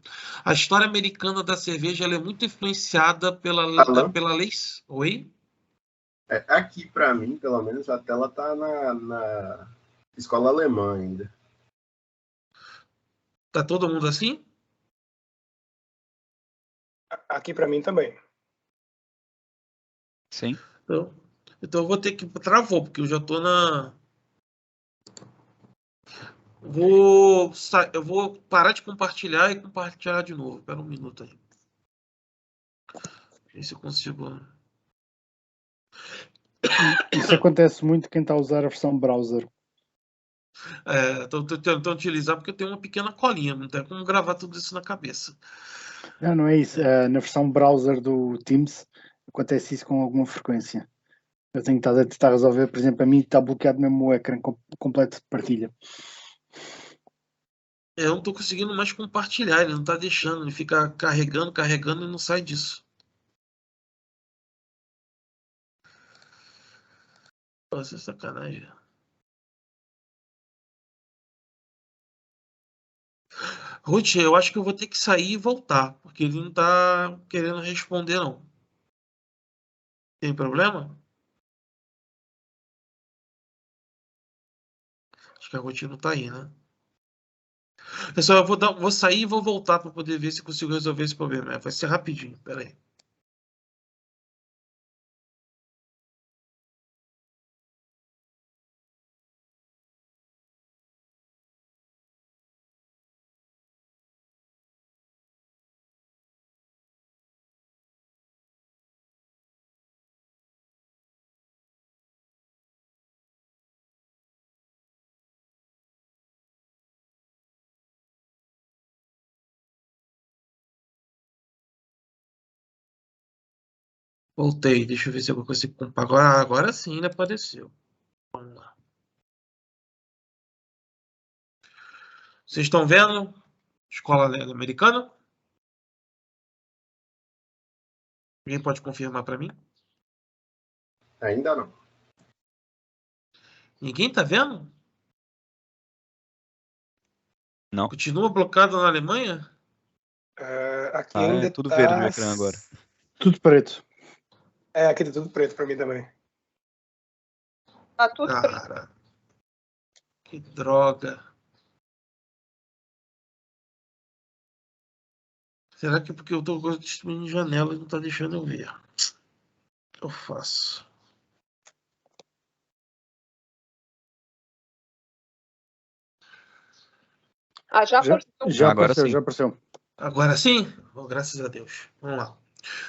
A: a história americana da cerveja ela é muito influenciada
B: Alan,
A: pela lei. Oi?
B: aqui para mim, pelo menos, a tela tá na escola alemã ainda.
A: Tá todo mundo assim?
C: Aqui para mim também.
D: Sim.
A: Então eu vou ter que travou, porque eu já tô na. Eu vou parar de compartilhar e compartilhar de novo. Espera um minuto aí. Ver se eu consigo.
E: Isso acontece muito quem está a usar a versão browser.
A: Estou tentando utilizar porque eu tenho uma pequena colinha, não tem como gravar tudo isso na cabeça.
E: Não é isso. Na versão browser do Teams acontece isso com alguma frequência. Eu tenho estado a tentar resolver, por exemplo, a mim está bloqueado mesmo o ecrã completo de partilha.
A: Eu não estou conseguindo mais compartilhar, ele não está deixando, ele fica carregando, carregando e não sai disso. Nossa, é sacanagem. Ruth, eu acho que eu vou ter que sair e voltar, porque ele não está querendo responder, não. Tem problema? Acho que a Ruth não está aí, né? Pessoal, vou sair e vou voltar para poder ver se consigo resolver esse problema. Vai ser rapidinho, pera aí. Voltei, deixa eu ver se eu consigo comparar. Agora sim, ele apareceu. Vamos lá. Vocês estão vendo? Escola americana? Alguém pode confirmar para mim?
B: Ainda não.
A: Ninguém está vendo?
D: Não.
A: Continua bloquado na Alemanha?
C: Aqui ainda
D: É tudo
C: tá...
D: verde no ecrã agora.
E: Tudo preto.
C: Aqui tá tudo preto para mim também.
F: Tá tudo preto.
A: Cara, que droga. Será que é porque eu estou distribuindo janela e não está deixando eu ver? O que eu faço?
F: Já
E: Já
F: apareceu.
D: Agora
E: apareceu,
D: sim.
E: já apareceu.
A: Agora sim? Oh, graças a Deus. Vamos lá.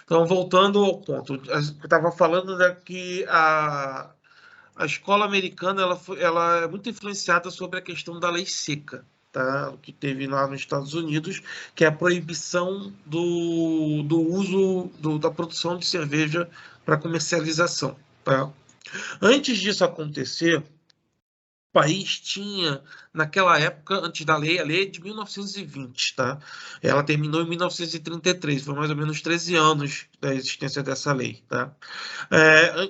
A: Então, voltando ao ponto. Eu estava falando que a escola americana ela é muito influenciada sobre a questão da lei seca, tá? O que teve lá nos Estados Unidos, que é a proibição do uso da produção de cerveja para comercialização, tá? Antes disso acontecer, o país tinha, naquela época, antes da lei, a lei é de 1920, tá? Ela terminou em 1933, foi mais ou menos 13 anos da existência dessa lei, tá?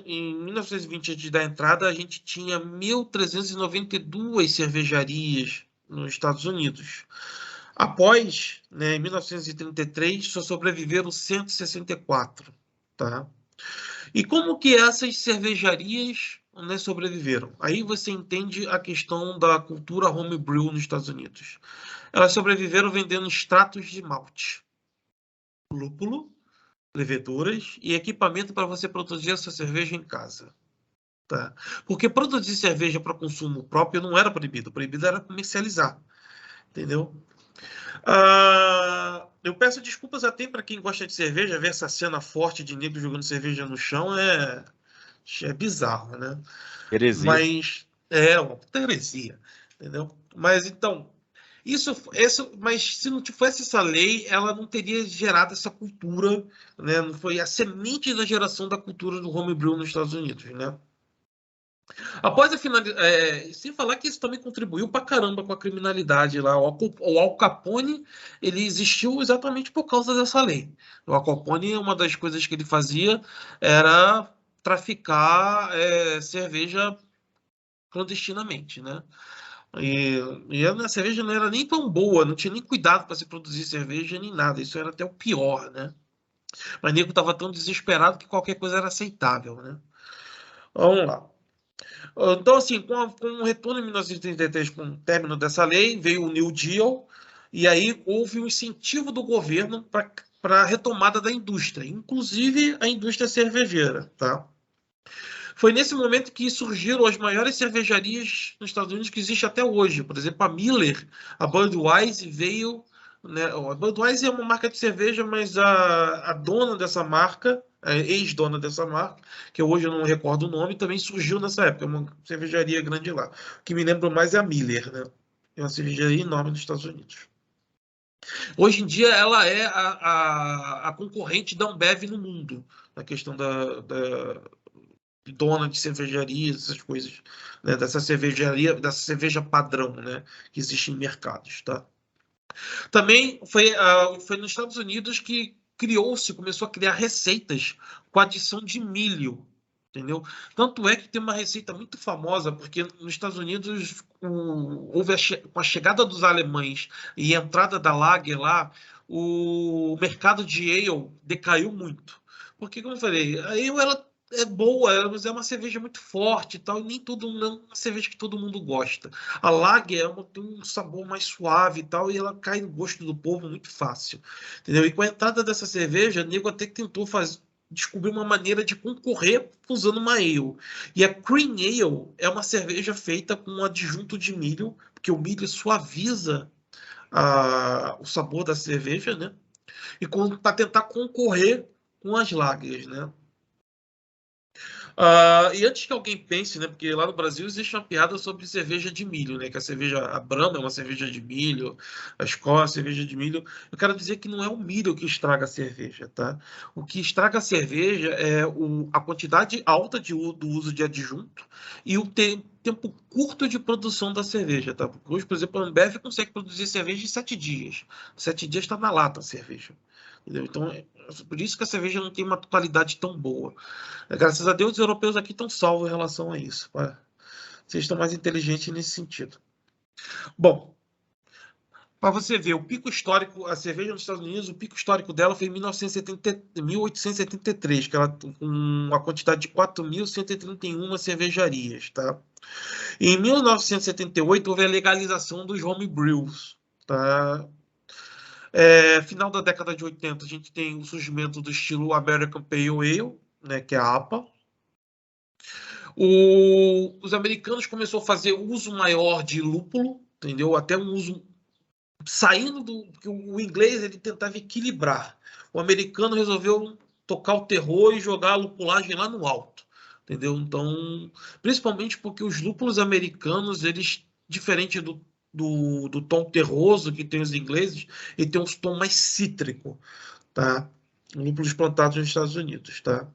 A: Em 1920, antes da entrada, a gente tinha 1.392 cervejarias nos Estados Unidos. Após, né, em 1933, só sobreviveram 164, tá? E como que essas cervejarias, né, sobreviveram? Aí você entende a questão da cultura homebrew nos Estados Unidos. Elas sobreviveram vendendo extratos de malte, lúpulo, leveduras e equipamento para você produzir a sua cerveja em casa. Tá? Porque produzir cerveja para consumo próprio não era proibido. Proibido era comercializar. Entendeu? Eu peço desculpas até para quem gosta de cerveja, ver essa cena forte de negro jogando cerveja no chão é bizarro, né?
D: Heresia.
A: Mas é uma puta heresia, entendeu? Mas então, mas se não tivesse essa lei, ela não teria gerado essa cultura, né? Não foi a semente da geração da cultura do homebrew nos Estados Unidos, né? Após a finalização, sem falar que isso também contribuiu pra caramba com a criminalidade lá. O Al Capone, ele existiu exatamente por causa dessa lei. O Al Capone, uma das coisas que ele fazia era traficar cerveja clandestinamente, né? E a cerveja não era nem tão boa, não tinha nem cuidado para se produzir cerveja nem nada. Isso era até o pior, né? Mas o nego estava tão desesperado que qualquer coisa era aceitável, né? Vamos lá. Então, assim, com o retorno em 1933, com o término dessa lei, veio o New Deal, e aí houve um incentivo do governo para a retomada da indústria, inclusive a indústria cervejeira, tá? Foi nesse momento que surgiram as maiores cervejarias nos Estados Unidos que existe até hoje. Por exemplo, a Miller, a Budweiser veio, né? A Budweiser é uma marca de cerveja, mas a dona dessa marca, a ex-dona dessa marca, que hoje eu não recordo o nome, também surgiu nessa época, uma cervejaria grande lá. O que me lembra mais é a Miller, né? É uma cervejaria enorme nos Estados Unidos. Hoje em dia ela é a concorrente da Ambev no mundo, na questão da dona de cervejarias, essas coisas, né? Dessa cerveja padrão, né? Que existe em mercados, tá? Também foi nos Estados Unidos que começou a criar receitas com adição de milho, entendeu? Tanto é que tem uma receita muito famosa, porque nos Estados Unidos houve com a chegada dos alemães e a entrada da Lager lá, o mercado de ale decaiu muito. Porque, como eu falei, a ale ela é boa, mas é uma cerveja muito forte e tal, e nem tudo não é uma cerveja que todo mundo gosta. A Lager tem um sabor mais suave e tal, e ela cai no gosto do povo muito fácil, entendeu? E com a entrada dessa cerveja, o nego até tentou descobrir uma maneira de concorrer usando uma ale. E a Cream Ale é uma cerveja feita com um adjunto de milho, porque o milho suaviza o sabor da cerveja, né? E para tentar concorrer com as lagers, né? E antes que alguém pense, né, porque lá no Brasil existe uma piada sobre cerveja de milho, né, que a Brahma é uma cerveja de milho, a Skol é uma cerveja de milho. Eu quero dizer que não é o milho que estraga a cerveja, tá? O que estraga a cerveja é a quantidade alta do uso de adjunto e o tempo curto de produção da cerveja, tá? Porque hoje, por exemplo, a Ambev consegue produzir cerveja em 7 dias. 7 dias está na lata a cerveja. Entendeu? Então, por isso que a cerveja não tem uma qualidade tão boa. Graças a Deus, os europeus aqui estão salvos em relação a isso. Vocês estão mais inteligentes nesse sentido. Bom, para você ver, o pico histórico, a cerveja nos Estados Unidos, o pico histórico dela foi em 1873, que ela com uma quantidade de 4.131 cervejarias, tá? E em 1978 houve a legalização dos homebrews, tá? Final da década de 80, a gente tem o surgimento do estilo American Pale Ale, né, que é a APA. Os americanos começaram a fazer uso maior de lúpulo, entendeu? Até um uso saindo do... Porque o inglês ele tentava equilibrar. O americano resolveu tocar o terror e jogar a lupulagem lá no alto, entendeu? Então, principalmente porque os lúpulos americanos, eles, diferente do tom terroso que tem os ingleses, ele tem um tom mais cítrico, tá? Lúpulos plantados nos Estados Unidos, tá?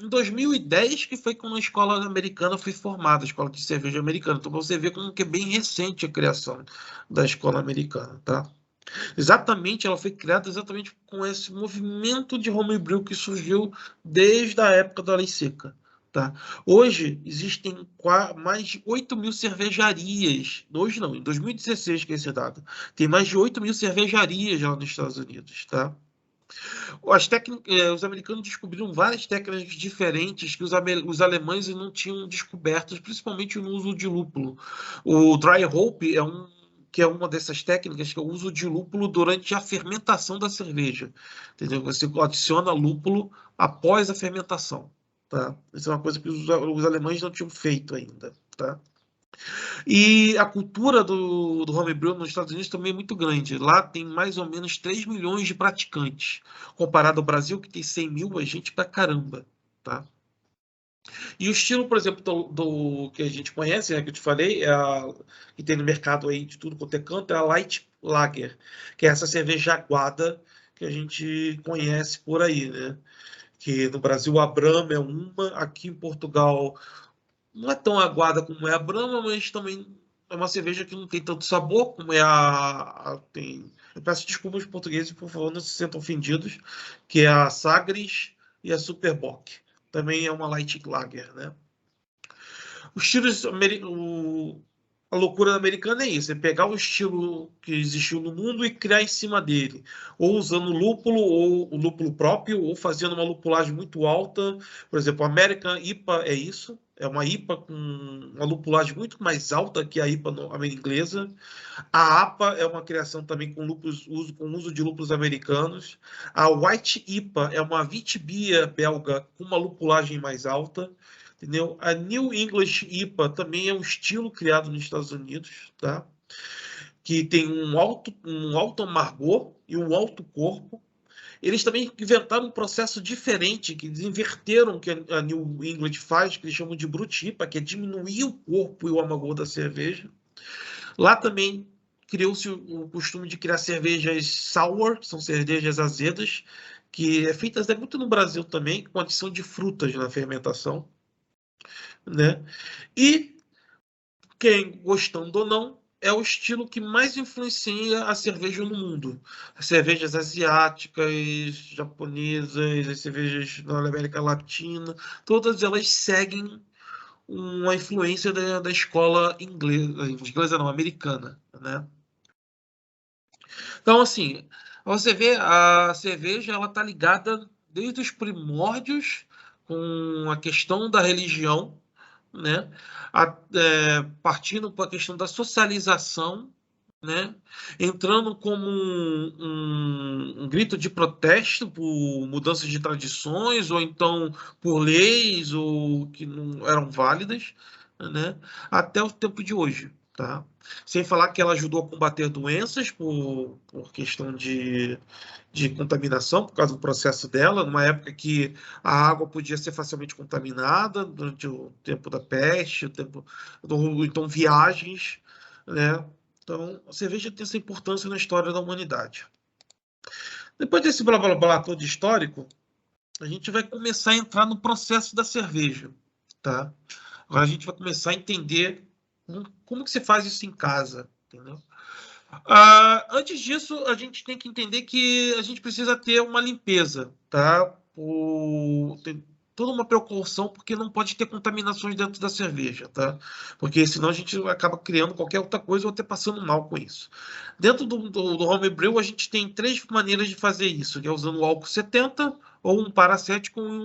A: Em 2010 que foi quando a escola americana foi formada, a escola de cerveja americana. Então você vê como que é bem recente a criação da escola americana, tá? Ela foi criada exatamente com esse movimento de homebrew que surgiu desde a época da Lei Seca. Tá? Hoje existem mais de 8.000 cervejarias. Hoje não, em 2016 que é esse dado. Tem mais de 8.000 cervejarias lá nos Estados Unidos. Tá? Os americanos descobriram várias técnicas diferentes que os alemães não tinham descoberto, principalmente no uso de lúpulo. O dry hop que é uma dessas técnicas, que é o uso de lúpulo durante a fermentação da cerveja. Entendeu? Você adiciona lúpulo após a fermentação. Tá? Isso é uma coisa que os alemães não tinham feito ainda. Tá? E a cultura do homebrew nos Estados Unidos também é muito grande. Lá tem mais ou menos 3 milhões de praticantes. Comparado ao Brasil, que tem 100 mil, é gente pra caramba. Tá? E o estilo, por exemplo, do que a gente conhece, né, que eu te falei, que tem no mercado aí de tudo quanto é canto, é a Light Lager, que é essa cerveja aguada que a gente conhece por aí, né? que no Brasil a Brahma é uma, aqui em Portugal não é tão aguada como é a Brahma, mas também é uma cerveja que não tem tanto sabor como é eu peço desculpas aos portugueses, por favor, não se sintam ofendidos, que é a Sagres e a Superbock. Também é uma Light Lager, né? Os estilos a loucura americana é isso, é pegar o estilo que existiu no mundo e criar em cima dele, ou usando lúpulo, ou o lúpulo próprio, ou fazendo uma lupulagem muito alta. Por exemplo, a American IPA é isso, é uma IPA com uma lupulagem muito mais alta que a IPA inglesa. A APA é uma criação também com uso de lúpulos americanos. A White IPA é uma Witbier belga com uma lupulagem mais alta. Entendeu? A New English IPA também é um estilo criado nos Estados Unidos, tá? Que tem um alto amargor e um alto corpo. Eles também inventaram um processo diferente, que eles inverteram o que a New England faz, que eles chamam de Brut IPA, que é diminuir o corpo e o amargor da cerveja. Lá também criou-se o costume de criar cervejas sour, que são cervejas azedas, que é feitas muito no Brasil também, com adição de frutas na fermentação, né? E quem, gostando ou não, é o estilo que mais influencia a cerveja no mundo. As cervejas asiáticas, japonesas, as cervejas da América Latina, todas elas seguem uma influência da escola inglesa não, americana, né? Então, assim, você vê, a cerveja ela está ligada desde os primórdios com a questão da religião, né? Partindo para a questão da socialização, né? Entrando como um grito de protesto por mudanças de tradições, ou então por leis ou que não eram válidas, né? Até o tempo de hoje. Tá? Sem falar que ela ajudou a combater doenças por questão de contaminação, por causa do processo dela, numa época que a água podia ser facilmente contaminada durante o tempo da peste, então viagens, né? Então, a cerveja tem essa importância na história da humanidade. Depois desse blá blá blá todo histórico, a gente vai começar a entrar no processo da cerveja, tá? Agora a gente vai começar a entender como que você faz isso em casa, entendeu? Antes disso, a gente tem que entender que a gente precisa ter uma limpeza, tá? Tem toda uma precaução, porque não pode ter contaminações dentro da cerveja, tá? Porque senão a gente acaba criando qualquer outra coisa ou até passando mal com isso. Dentro do homebrew, a gente tem 3 maneiras de fazer isso, que é usando o álcool 70 ou um paracético ou um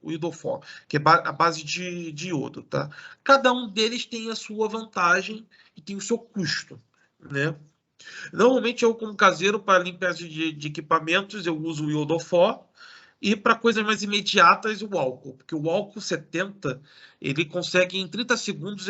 A: Iodofor, que é a base de iodo, tá? Cada um deles tem a sua vantagem e tem o seu custo, né? Normalmente eu, como caseiro, para limpeza de equipamentos, eu uso o Iodofor, e para coisas mais imediatas, o álcool, porque o álcool 70, ele consegue em 30 segundos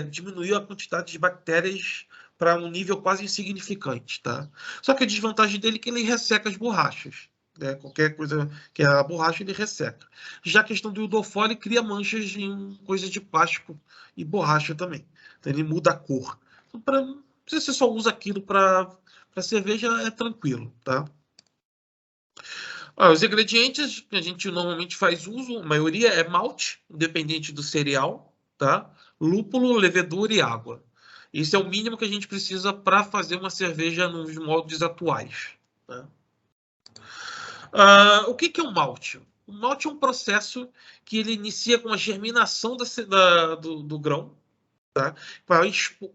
A: diminuir a quantidade de bactérias para um nível quase insignificante, tá? Só que a desvantagem dele é que ele resseca as borrachas, né? Qualquer coisa que é a borracha, ele resseca. Já a questão do Iodofor, ele cria manchas em coisas de plástico e borracha também. Então ele muda a cor. Então, se você só usa aquilo para cerveja, é tranquilo, tá? Os ingredientes que a gente normalmente faz uso, a maioria é malte, independente do cereal, tá? Lúpulo, levedura e água. Isso é o mínimo que a gente precisa para fazer uma cerveja nos moldes atuais, tá? O que é um malte? O malte é um processo que ele inicia com a germinação do grão, tá?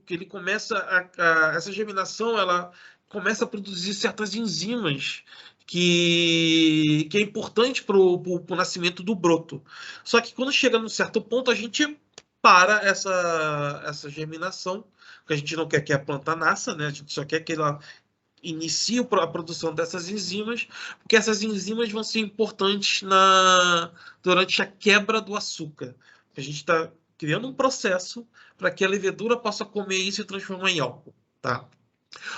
A: Que ele começa essa germinação, ela começa a produzir certas enzimas que é importante para o nascimento do broto. Só que quando chega num certo ponto, a gente para essa germinação, porque a gente não quer que a planta nasça, né? A gente só quer que ela inicie a produção dessas enzimas, porque essas enzimas vão ser importantes durante a quebra do açúcar. A gente está criando um processo para que a levedura possa comer isso e transformar em álcool, tá?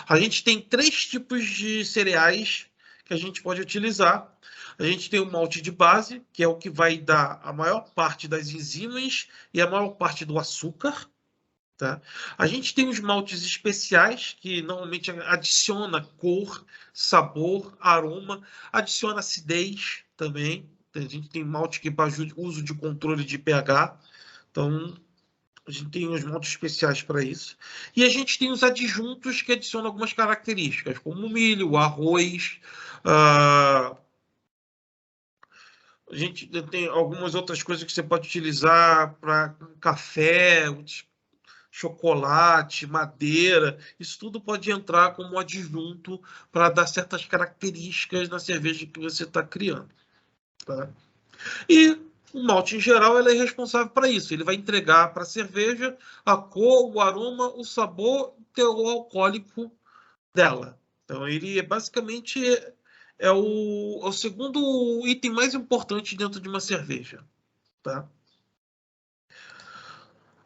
A: A gente tem 3 tipos de cereais que a gente pode utilizar. A gente tem o malte de base, que é o que vai dar a maior parte das enzimas e a maior parte do açúcar, tá? A gente tem os maltes especiais, que normalmente adiciona cor, sabor, aroma, adiciona acidez também, A gente tem malte que para uso de controle de pH. Então, a gente tem os maltes especiais para isso. E a gente tem os adjuntos que adicionam algumas características, como o milho, o arroz. A gente tem algumas outras coisas que você pode utilizar para café, chocolate, madeira. Isso tudo pode entrar como adjunto para dar certas características na cerveja que você está criando. Tá? E o malte, em geral, ele é responsável para isso. Ele vai entregar para a cerveja a cor, o aroma, o sabor, o teor alcoólico dela. Então, ele basicamente é o segundo item mais importante dentro de uma cerveja. Tá?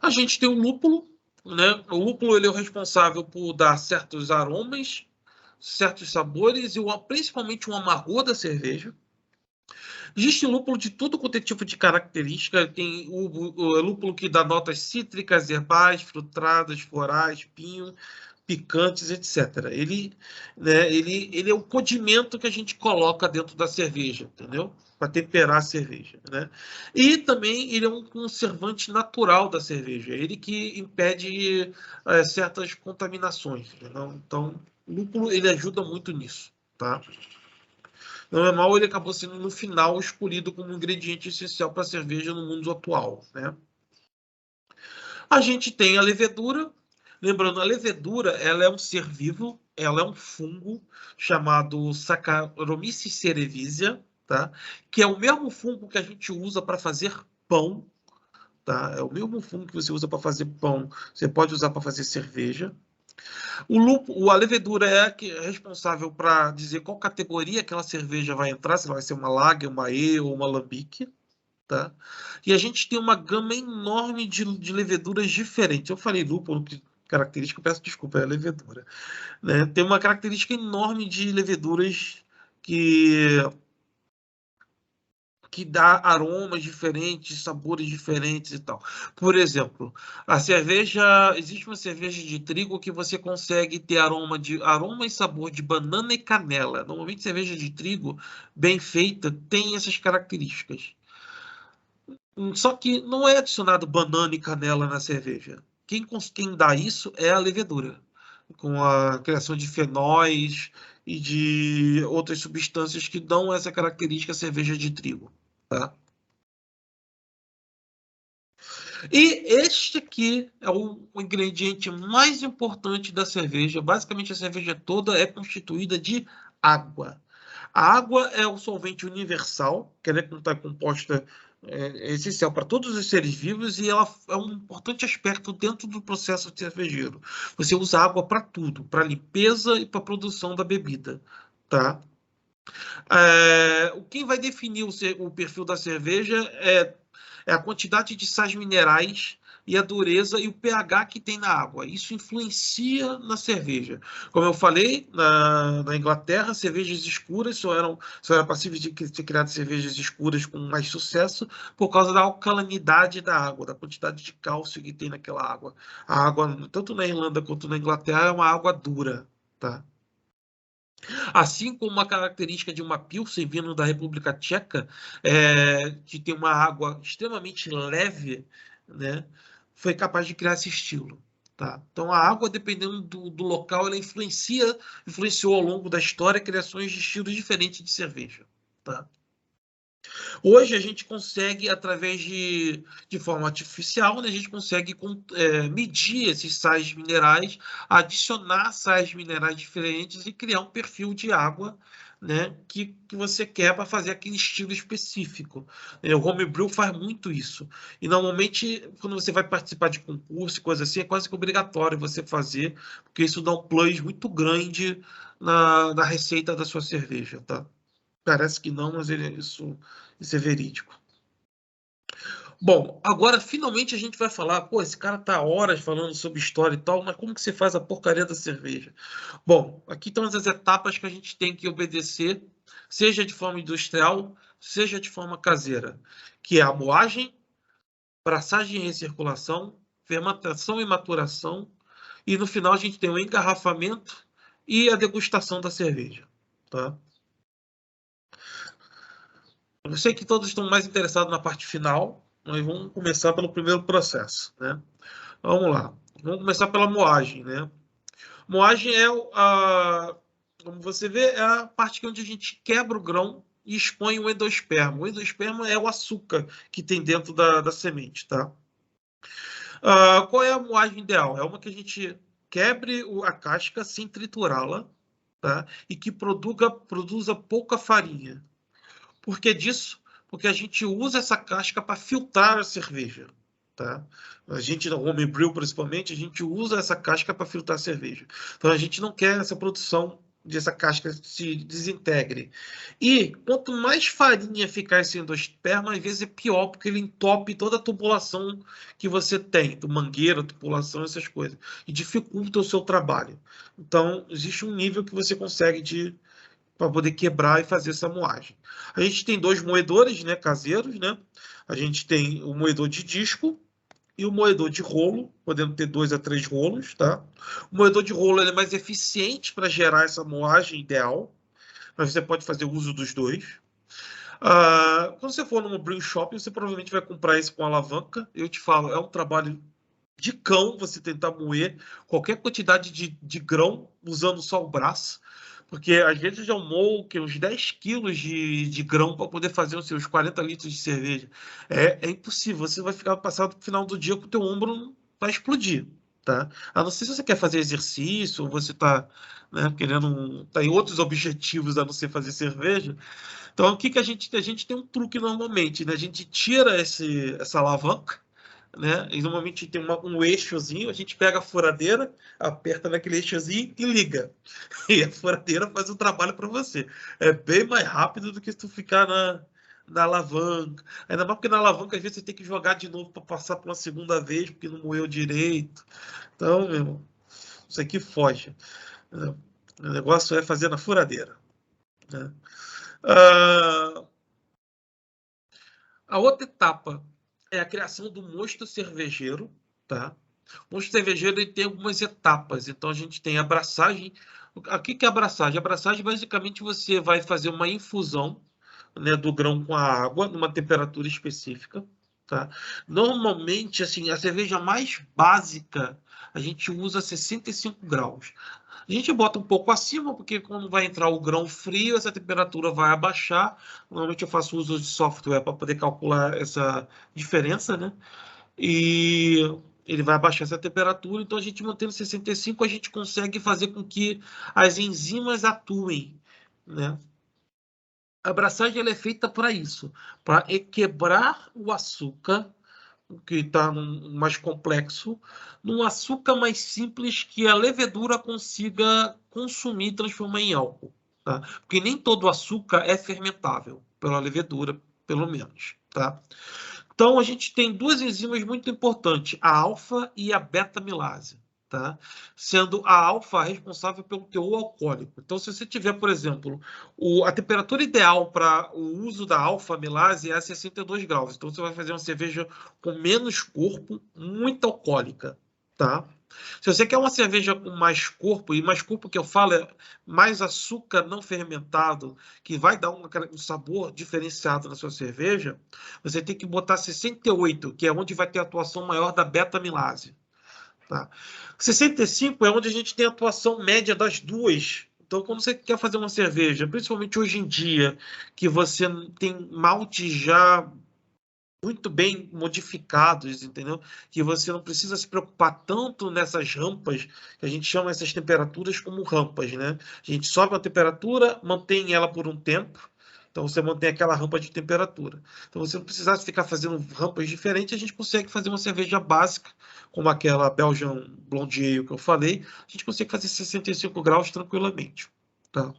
A: A gente tem o lúpulo, né? O lúpulo ele é o responsável por dar certos aromas, certos sabores e principalmente o amargor da cerveja. Existe lúpulo de tudo quanto é tipo de característica. Tem o lúpulo que dá notas cítricas, herbais, frutadas, florais, pinho, picantes, etc. Ele é o condimento que a gente coloca dentro da cerveja, entendeu? Para temperar a cerveja, né? E também ele é um conservante natural da cerveja. Ele que impede certas contaminações. Então, o lúpulo ele ajuda muito nisso, tá? Não é mal, ele acabou sendo no final escolhido como ingrediente essencial para a cerveja no mundo atual, né? A gente tem a levedura. Lembrando, a levedura ela é um ser vivo, ela é um fungo chamado Saccharomyces cerevisiae, tá? Que é o mesmo fungo que a gente usa para fazer pão, tá? É o mesmo fungo que você usa para fazer pão, você pode usar para fazer cerveja. A levedura é responsável para dizer qual categoria aquela cerveja vai entrar, se ela vai ser uma lager, uma ale ou uma lambique. Tá? E a gente tem uma gama enorme de leveduras diferentes. Eu falei lúpulo, que característica, peço desculpa, é a levedura. Né? Tem uma característica enorme de leveduras que dá aromas diferentes, sabores diferentes e tal. Por exemplo, existe uma cerveja de trigo que você consegue ter aroma e sabor de banana e canela. Normalmente cerveja de trigo bem feita tem essas características. Só que não é adicionado banana e canela na cerveja. Quem dá isso é a levedura, com a criação de fenóis e de outras substâncias que dão essa característica à cerveja de trigo. Tá? E este aqui é o ingrediente mais importante da cerveja. Basicamente, a cerveja toda é constituída de água. A água é o solvente universal, que ela está composta, é essencial para todos os seres vivos e ela é um importante aspecto dentro do processo cervejeiro. Você usa água para tudo, para limpeza e para produção da bebida. Tá? Quem vai definir o perfil da cerveja é a quantidade de sais minerais e a dureza e o pH que tem na água. Isso influencia na cerveja. Como eu falei, na Inglaterra, cervejas escuras só eram passíveis de ser criadas cervejas escuras com mais sucesso por causa da alcalinidade da água, da quantidade de cálcio que tem naquela água. A água, tanto na Irlanda quanto na Inglaterra, é uma água dura. Tá? Assim como uma característica de uma Pilsen vindo da República Tcheca, que tem uma água extremamente leve, né, foi capaz de criar esse estilo. Tá? Então, a água, dependendo do local, ela influenciou ao longo da história criações de estilos diferentes de cerveja. Tá? Hoje a gente consegue, através de forma artificial, né, a gente consegue medir esses sais minerais, adicionar sais minerais diferentes e criar um perfil de água, né, que você quer para fazer aquele estilo específico. O homebrew faz muito isso. E normalmente, quando você vai participar de concurso e coisa assim, é quase que obrigatório você fazer, porque isso dá um plus muito grande na receita da sua cerveja, tá? Parece que não, mas isso é verídico. Bom, agora finalmente a gente vai falar, pô, esse cara tá horas falando sobre história e tal, mas como que você faz a porcaria da cerveja? Bom, aqui estão as etapas que a gente tem que obedecer, seja de forma industrial, seja de forma caseira, que é a moagem, braçagem e recirculação, fermentação e maturação, e no final a gente tem o engarrafamento e a degustação da cerveja, tá? Eu sei que todos estão mais interessados na parte final, mas vamos começar pelo primeiro processo, né? Vamos lá. Vamos começar pela moagem, né? Moagem é como você vê, é a parte onde a gente quebra o grão e expõe o endosperma. O endosperma é o açúcar que tem dentro da semente, tá? Qual é a moagem ideal? É uma que a gente quebre a casca sem triturá-la, tá? E que produza pouca farinha. Por que disso? Porque a gente usa essa casca para filtrar a cerveja, tá? A gente, no homebrew principalmente, a gente usa essa casca para filtrar a cerveja. Então a gente não quer essa produção dessa casca se desintegre. E quanto mais farinha ficar esse endosperma, às vezes é pior, porque ele entope toda a tubulação que você tem, do mangueira, tubulação, essas coisas, e dificulta o seu trabalho. Então existe um nível que você consegue para poder quebrar e fazer essa moagem. A gente tem 2 moedores, né, caseiros, né? A gente tem o moedor de disco e o moedor de rolo, podendo ter 2 a 3 rolos, tá? O moedor de rolo ele é mais eficiente para gerar essa moagem ideal, mas você pode fazer uso dos dois. Quando você for numa brew shop, você provavelmente vai comprar esse com alavanca. Eu te falo, é um trabalho de cão você tentar moer qualquer quantidade de grão usando só o braço. Porque às vezes eu moo uns 10 quilos de grão para poder fazer os seus 40 litros de cerveja. É impossível. Você vai ficar passado no final do dia com o teu ombro vai explodir, tá? A não ser se você quer fazer exercício ou você está, né, querendo tá em outros objetivos a não ser fazer cerveja. Então o que a gente tem um truque normalmente, né? A gente tira essa alavanca, né? E normalmente tem um eixozinho, a gente pega a furadeira, aperta naquele eixozinho e liga. E a furadeira faz o trabalho para você. É bem mais rápido do que se tu ficar na alavanca. Ainda mais porque na alavanca, às vezes, você tem que jogar de novo para passar por uma segunda vez, porque não moeu direito. Então, meu irmão, isso aqui foge. O negócio é fazer na furadeira, né? A outra etapa é a criação do mosto cervejeiro, tá? O mosto cervejeiro ele tem algumas etapas. Então a gente tem a abraçagem. O que é a abraçagem? A abraçagem, basicamente, você vai fazer uma infusão, né, do grão com a água numa temperatura específica, tá? Normalmente, assim, a cerveja mais básica a gente usa 65 graus. A gente bota um pouco acima, porque quando vai entrar o grão frio, essa temperatura vai abaixar. Normalmente eu faço uso de software para poder calcular essa diferença, né? E ele vai abaixar essa temperatura. Então, a gente mantendo 65, a gente consegue fazer com que as enzimas atuem, né? A abraçagem ela é feita para isso, para quebrar o açúcar, que está mais complexo, num açúcar mais simples que a levedura consiga consumir e transformar em álcool, tá? Porque nem todo açúcar é fermentável pela levedura, pelo menos, tá? Então, a gente tem 2 enzimas muito importantes, a alfa e a beta-milase, tá? Sendo a alfa responsável pelo teor alcoólico. Então, se você tiver, por exemplo, a temperatura ideal para o uso da alfa-milase é a 62 graus. Então, você vai fazer uma cerveja com menos corpo, muito alcoólica, tá? Se você quer uma cerveja com mais corpo, e mais corpo que eu falo é mais açúcar não fermentado, que vai dar um sabor diferenciado na sua cerveja, você tem que botar 68, que é onde vai ter a atuação maior da beta-milase. Tá? 65 é onde a gente tem a atuação média das duas. Então, quando você quer fazer uma cerveja, principalmente hoje em dia, que você tem malte já muito bem modificados, entendeu? Que você não precisa se preocupar tanto nessas rampas, que a gente chama essas temperaturas como rampas, né? A gente sobe a temperatura, mantém ela por um tempo, então você mantém aquela rampa de temperatura. Então, você não precisasse ficar fazendo rampas diferentes, a gente consegue fazer uma cerveja básica, como aquela Belgian Blonde Ale que eu falei, a gente consegue fazer 65 graus tranquilamente, tá?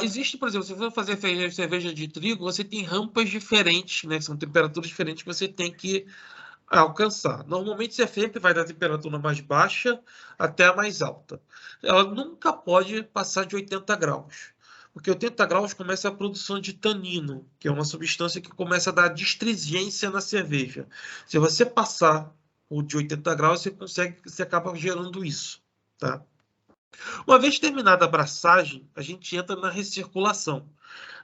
A: Existe, por exemplo, se você for fazer cerveja de trigo, você tem rampas diferentes, né? São temperaturas diferentes que você tem que alcançar. Normalmente você sempre vai da temperatura mais baixa até a mais alta. Ela nunca pode passar de 80 graus. Porque 80 graus começa a produção de tanino, que é uma substância que começa a dar distringência na cerveja. Se você passar o de 80 graus, você acaba gerando isso, tá? Uma vez terminada a abraçagem, a gente entra na recirculação.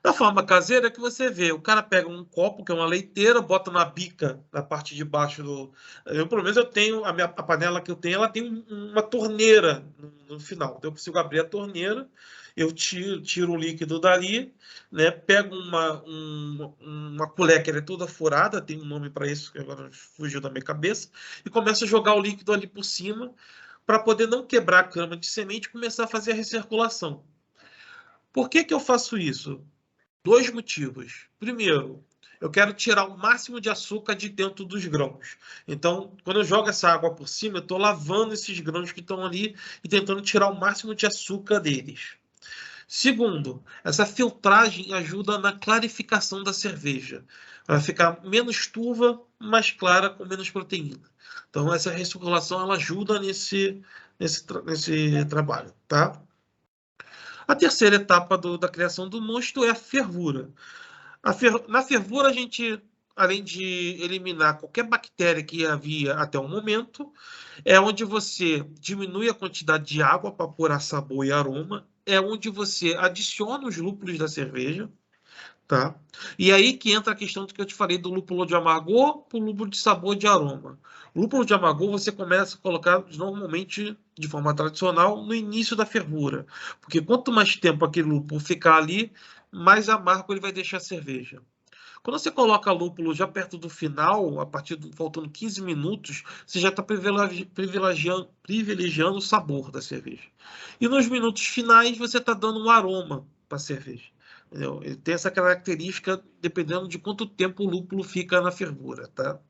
A: Da forma caseira é que você vê, o cara pega um copo, que é uma leiteira, bota na bica, na parte de baixo do... pelo menos eu tenho, a panela que eu tenho, ela tem uma torneira no final. Então eu consigo abrir a torneira, eu tiro o líquido dali, né? Pego uma colher que ela é toda furada, tem um nome para isso, que agora fugiu da minha cabeça, e começo a jogar o líquido ali por cima, para poder não quebrar a cama de semente e começar a fazer a recirculação. Por que eu faço isso? 2 motivos. Primeiro, eu quero tirar o máximo de açúcar de dentro dos grãos. Então, quando eu jogo essa água por cima, eu estou lavando esses grãos que estão ali e tentando tirar o máximo de açúcar deles. Segundo, essa filtragem ajuda na clarificação da cerveja. Vai ficar menos turva, mais clara, com menos proteína. Então, essa recirculação ela ajuda nesse trabalho, tá? A terceira etapa da criação do mosto é a fervura. Na fervura, a gente, além de eliminar qualquer bactéria que havia até o momento, é onde você diminui a quantidade de água para apurar sabor e aroma, é onde você adiciona os lúpulos da cerveja, tá? E aí que entra a questão que eu te falei do lúpulo de amargor para o lúpulo de sabor e de aroma. O lúpulo de amargor você começa a colocar normalmente de forma tradicional no início da fervura, porque quanto mais tempo aquele lúpulo ficar ali, mais amargo ele vai deixar a cerveja. Quando você coloca lúpulo já perto do final, faltando 15 minutos, você já está privilegiando o sabor da cerveja. E nos minutos finais, você está dando um aroma para a cerveja. Entendeu? Ele tem essa característica dependendo de quanto tempo o lúpulo fica na fervura. Tá?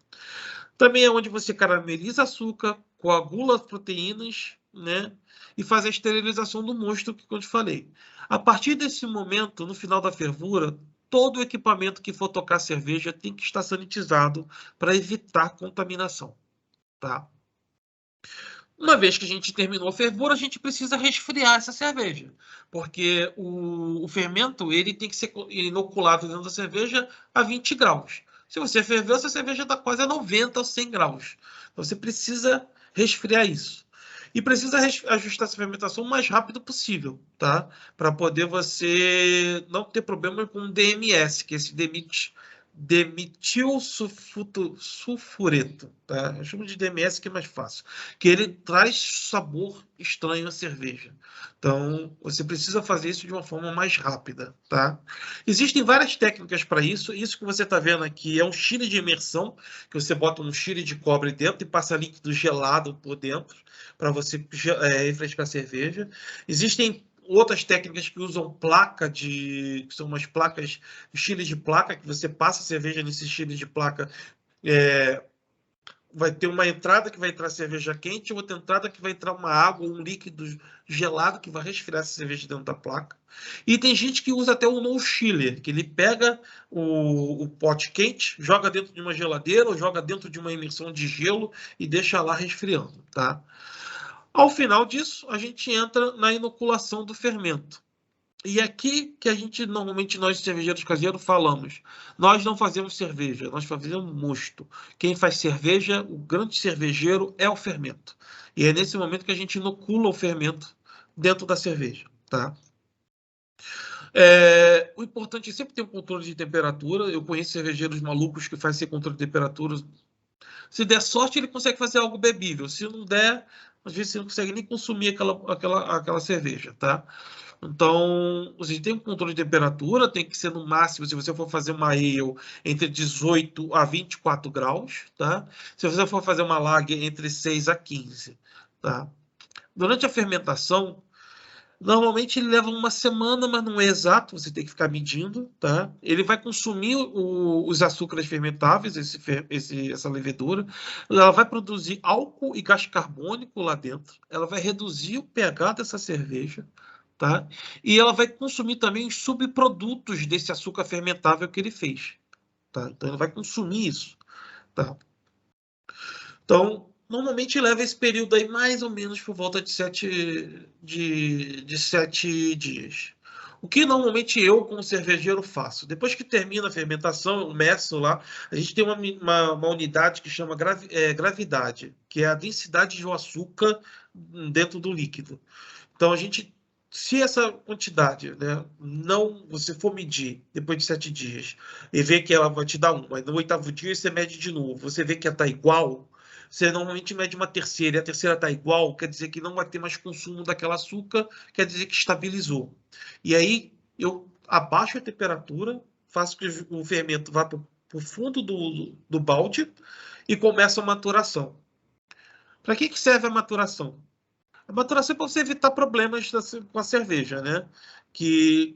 A: Também é onde você carameliza açúcar, coagula as proteínas, né? E faz a esterilização do mosto, que eu te falei. A partir desse momento, no final da fervura, todo o equipamento que for tocar cerveja tem que estar sanitizado para evitar contaminação. Tá? Uma vez que a gente terminou a fervura, a gente precisa resfriar essa cerveja, porque o fermento ele tem que ser inoculado dentro da cerveja a 20 graus. Se você ferveu, essa cerveja está quase a 90 ou 100 graus. Então, você precisa resfriar isso. E precisa ajustar essa fermentação o mais rápido possível, tá? Para poder você não ter problema com o DMS, que é esse dimetilsulfureto, tá? Eu chamo de DMS que é mais fácil, que ele traz sabor estranho à cerveja. Então, você precisa fazer isso de uma forma mais rápida, tá? Existem várias técnicas para isso. Isso que você está vendo aqui é um chile de imersão, que você bota um chile de cobre dentro e passa líquido gelado por dentro para você refrescar a cerveja. Existem outras técnicas que usam que são umas placas, chile de placa, que você passa a cerveja nesse chile de placa, vai ter uma entrada que vai entrar cerveja quente, outra entrada que vai entrar uma água, um líquido gelado que vai resfriar essa cerveja dentro da placa. E tem gente que usa até o no chiller, que ele pega o pote quente, joga dentro de uma geladeira ou joga dentro de uma imersão de gelo e deixa lá resfriando, tá? Ao final disso, a gente entra na inoculação do fermento. E aqui que a gente, normalmente, nós cervejeiros caseiros falamos, nós não fazemos cerveja, nós fazemos mosto. Quem faz cerveja, o grande cervejeiro, é o fermento. E é nesse momento que a gente inocula o fermento dentro da cerveja, tá? O importante é sempre ter um controle de temperatura. Eu conheço cervejeiros malucos que fazem esse controle de temperatura. Se der sorte, ele consegue fazer algo bebível. Se não der, às vezes você não consegue nem consumir aquela cerveja, tá? Então, você tem um controle de temperatura, tem que ser no máximo, se você for fazer uma ale, entre 18 a 24 graus, tá? Se você for fazer uma lager, entre 6 a 15, tá? Durante a fermentação, normalmente ele leva uma semana, mas não é exato, você tem que ficar medindo, tá? Ele vai consumir os açúcares fermentáveis, essa levedura, ela vai produzir álcool e gás carbônico lá dentro, ela vai reduzir o pH dessa cerveja, tá? E ela vai consumir também os subprodutos desse açúcar fermentável que ele fez, tá? Então ele vai consumir isso, tá? Então, normalmente leva esse período aí mais ou menos por volta de 7 dias. O que normalmente eu, como cervejeiro, faço? Depois que termina a fermentação, eu meço lá, a gente tem uma unidade que chama gravidade, que é a densidade de açúcar dentro do líquido. Então, a gente se essa quantidade, né, não, você for medir depois de 7 dias e ver que ela vai te dar 1, mas no 8º dia você mede de novo, você vê que ela está igual, você normalmente mede uma terceira e a terceira está igual, quer dizer que não vai ter mais consumo daquele açúcar, quer dizer que estabilizou. E aí eu abaixo a temperatura, faço que o fermento vá para o fundo do balde e começa a maturação. Para que serve a maturação? A maturação é para você evitar problemas com a cerveja, né?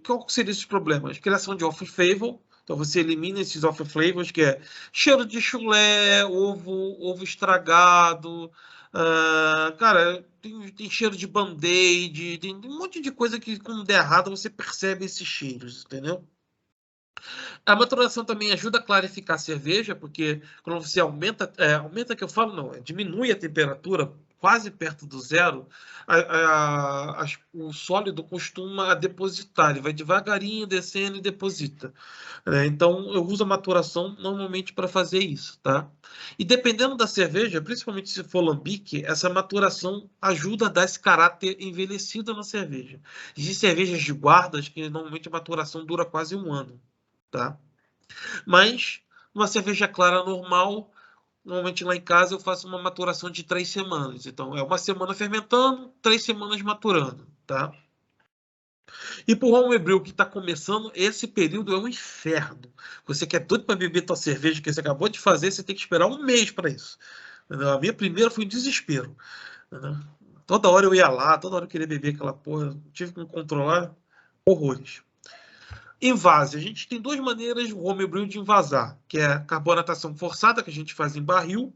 A: Qual seriam esses problemas? Criação de off-flavor. Então você elimina esses off-flavors, que é cheiro de chulé, ovo estragado, cara, tem cheiro de band-aid, tem um monte de coisa que, quando der errado, você percebe esses cheiros, entendeu? A maturação também ajuda a clarificar a cerveja, porque quando você aumenta que eu falo, não, diminui a temperatura quase perto do zero, o sólido costuma depositar, ele vai devagarinho descendo e deposita. Então, eu uso a maturação normalmente para fazer isso, tá? E dependendo da cerveja, principalmente se for lambique, essa maturação ajuda a dar esse caráter envelhecido na cerveja. Existem cervejas de guardas que normalmente a maturação dura quase 1 ano. Tá? Mas uma cerveja clara normal, normalmente lá em casa eu faço uma maturação de 3 semanas. Então é 1 semana fermentando, 3 semanas maturando, tá? E para o homebrew que está começando, esse período é um inferno. Você quer doido para beber tua cerveja que você acabou de fazer, você tem que esperar 1 mês para isso. Entendeu? A minha primeira foi um desespero. Entendeu? Toda hora eu ia lá, toda hora eu queria beber aquela porra, tive que me controlar horrores. Envase. A gente tem 2 maneiras do homebrew de envasar, que é a carbonatação forçada, que a gente faz em barril,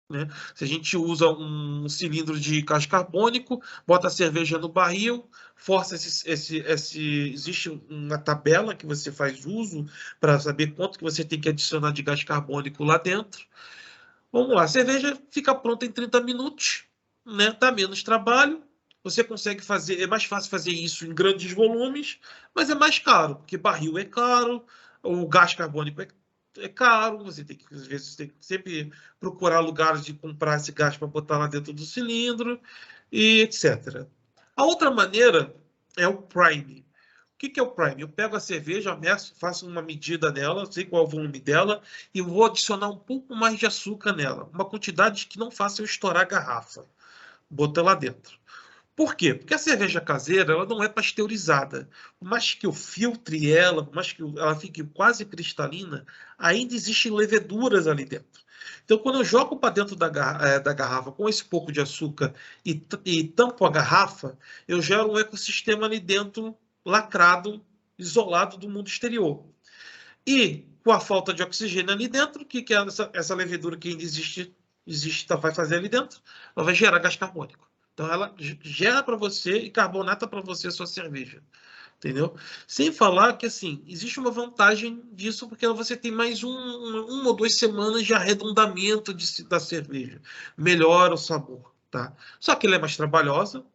A: né? Se a gente usa um cilindro de gás carbônico, bota a cerveja no barril, força existe uma tabela que você faz uso para saber quanto que você tem que adicionar de gás carbônico lá dentro. Vamos lá, a cerveja fica pronta em 30 minutos, né? Dá menos trabalho. Você consegue fazer, é mais fácil fazer isso em grandes volumes, mas é mais caro, porque barril é caro, o gás carbônico é caro, você tem que, às vezes, tem que sempre procurar lugares de comprar esse gás para botar lá dentro do cilindro, e etc. A outra maneira é o prime. O que é o prime? Eu pego a cerveja, amesso, faço uma medida nela, sei qual é o volume dela, e vou adicionar um pouco mais de açúcar nela, uma quantidade que não faça eu estourar a garrafa. Bota lá dentro. Por quê? Porque a cerveja caseira ela não é pasteurizada. Por mais que eu filtre ela, por mais que ela fique quase cristalina, ainda existem leveduras ali dentro. Então, quando eu jogo para dentro da garrafa com esse pouco de açúcar e tampo a garrafa, eu gero um ecossistema ali dentro, lacrado, isolado do mundo exterior. E com a falta de oxigênio ali dentro, o que é essa levedura que ainda existe, vai fazer ali dentro? Ela vai gerar gás carbônico. Então, ela gera para você e carbonata para você a sua cerveja. Entendeu? Sem falar que, assim, existe uma vantagem disso, porque você tem mais uma ou 2 semanas de arredondamento da cerveja. Melhora o sabor, tá? Só que ela é mais trabalhosa,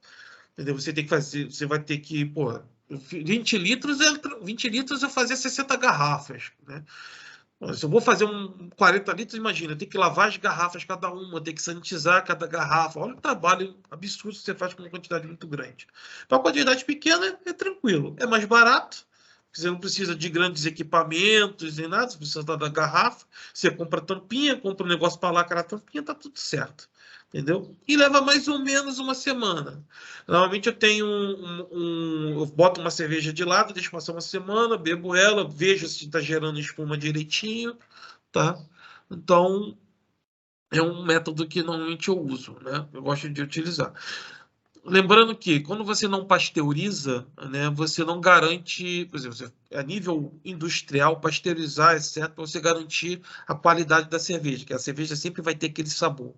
A: entendeu? Você tem que fazer, você vai ter que, pô, 20 litros eu fazia 60 garrafas, né? Se eu vou fazer 40 litros, imagina, tem que lavar as garrafas cada uma, tem que sanitizar cada garrafa. Olha o trabalho absurdo que você faz com uma quantidade muito grande. Para uma quantidade pequena, é tranquilo. É mais barato, você não precisa de grandes equipamentos nem nada, você precisa da garrafa, você compra tampinha, compra um negócio para lacrar a tampinha, tá tudo certo. Entendeu? E leva mais ou menos 1 semana. Normalmente eu tenho eu boto uma cerveja de lado, deixo passar 1 semana, bebo ela, vejo se está gerando espuma direitinho, tá? Então, é um método que normalmente eu uso, né? Eu gosto de utilizar. Lembrando que quando você não pasteuriza, né, você não garante, por exemplo, a nível industrial, pasteurizar é certo para você garantir a qualidade da cerveja, que a cerveja sempre vai ter aquele sabor.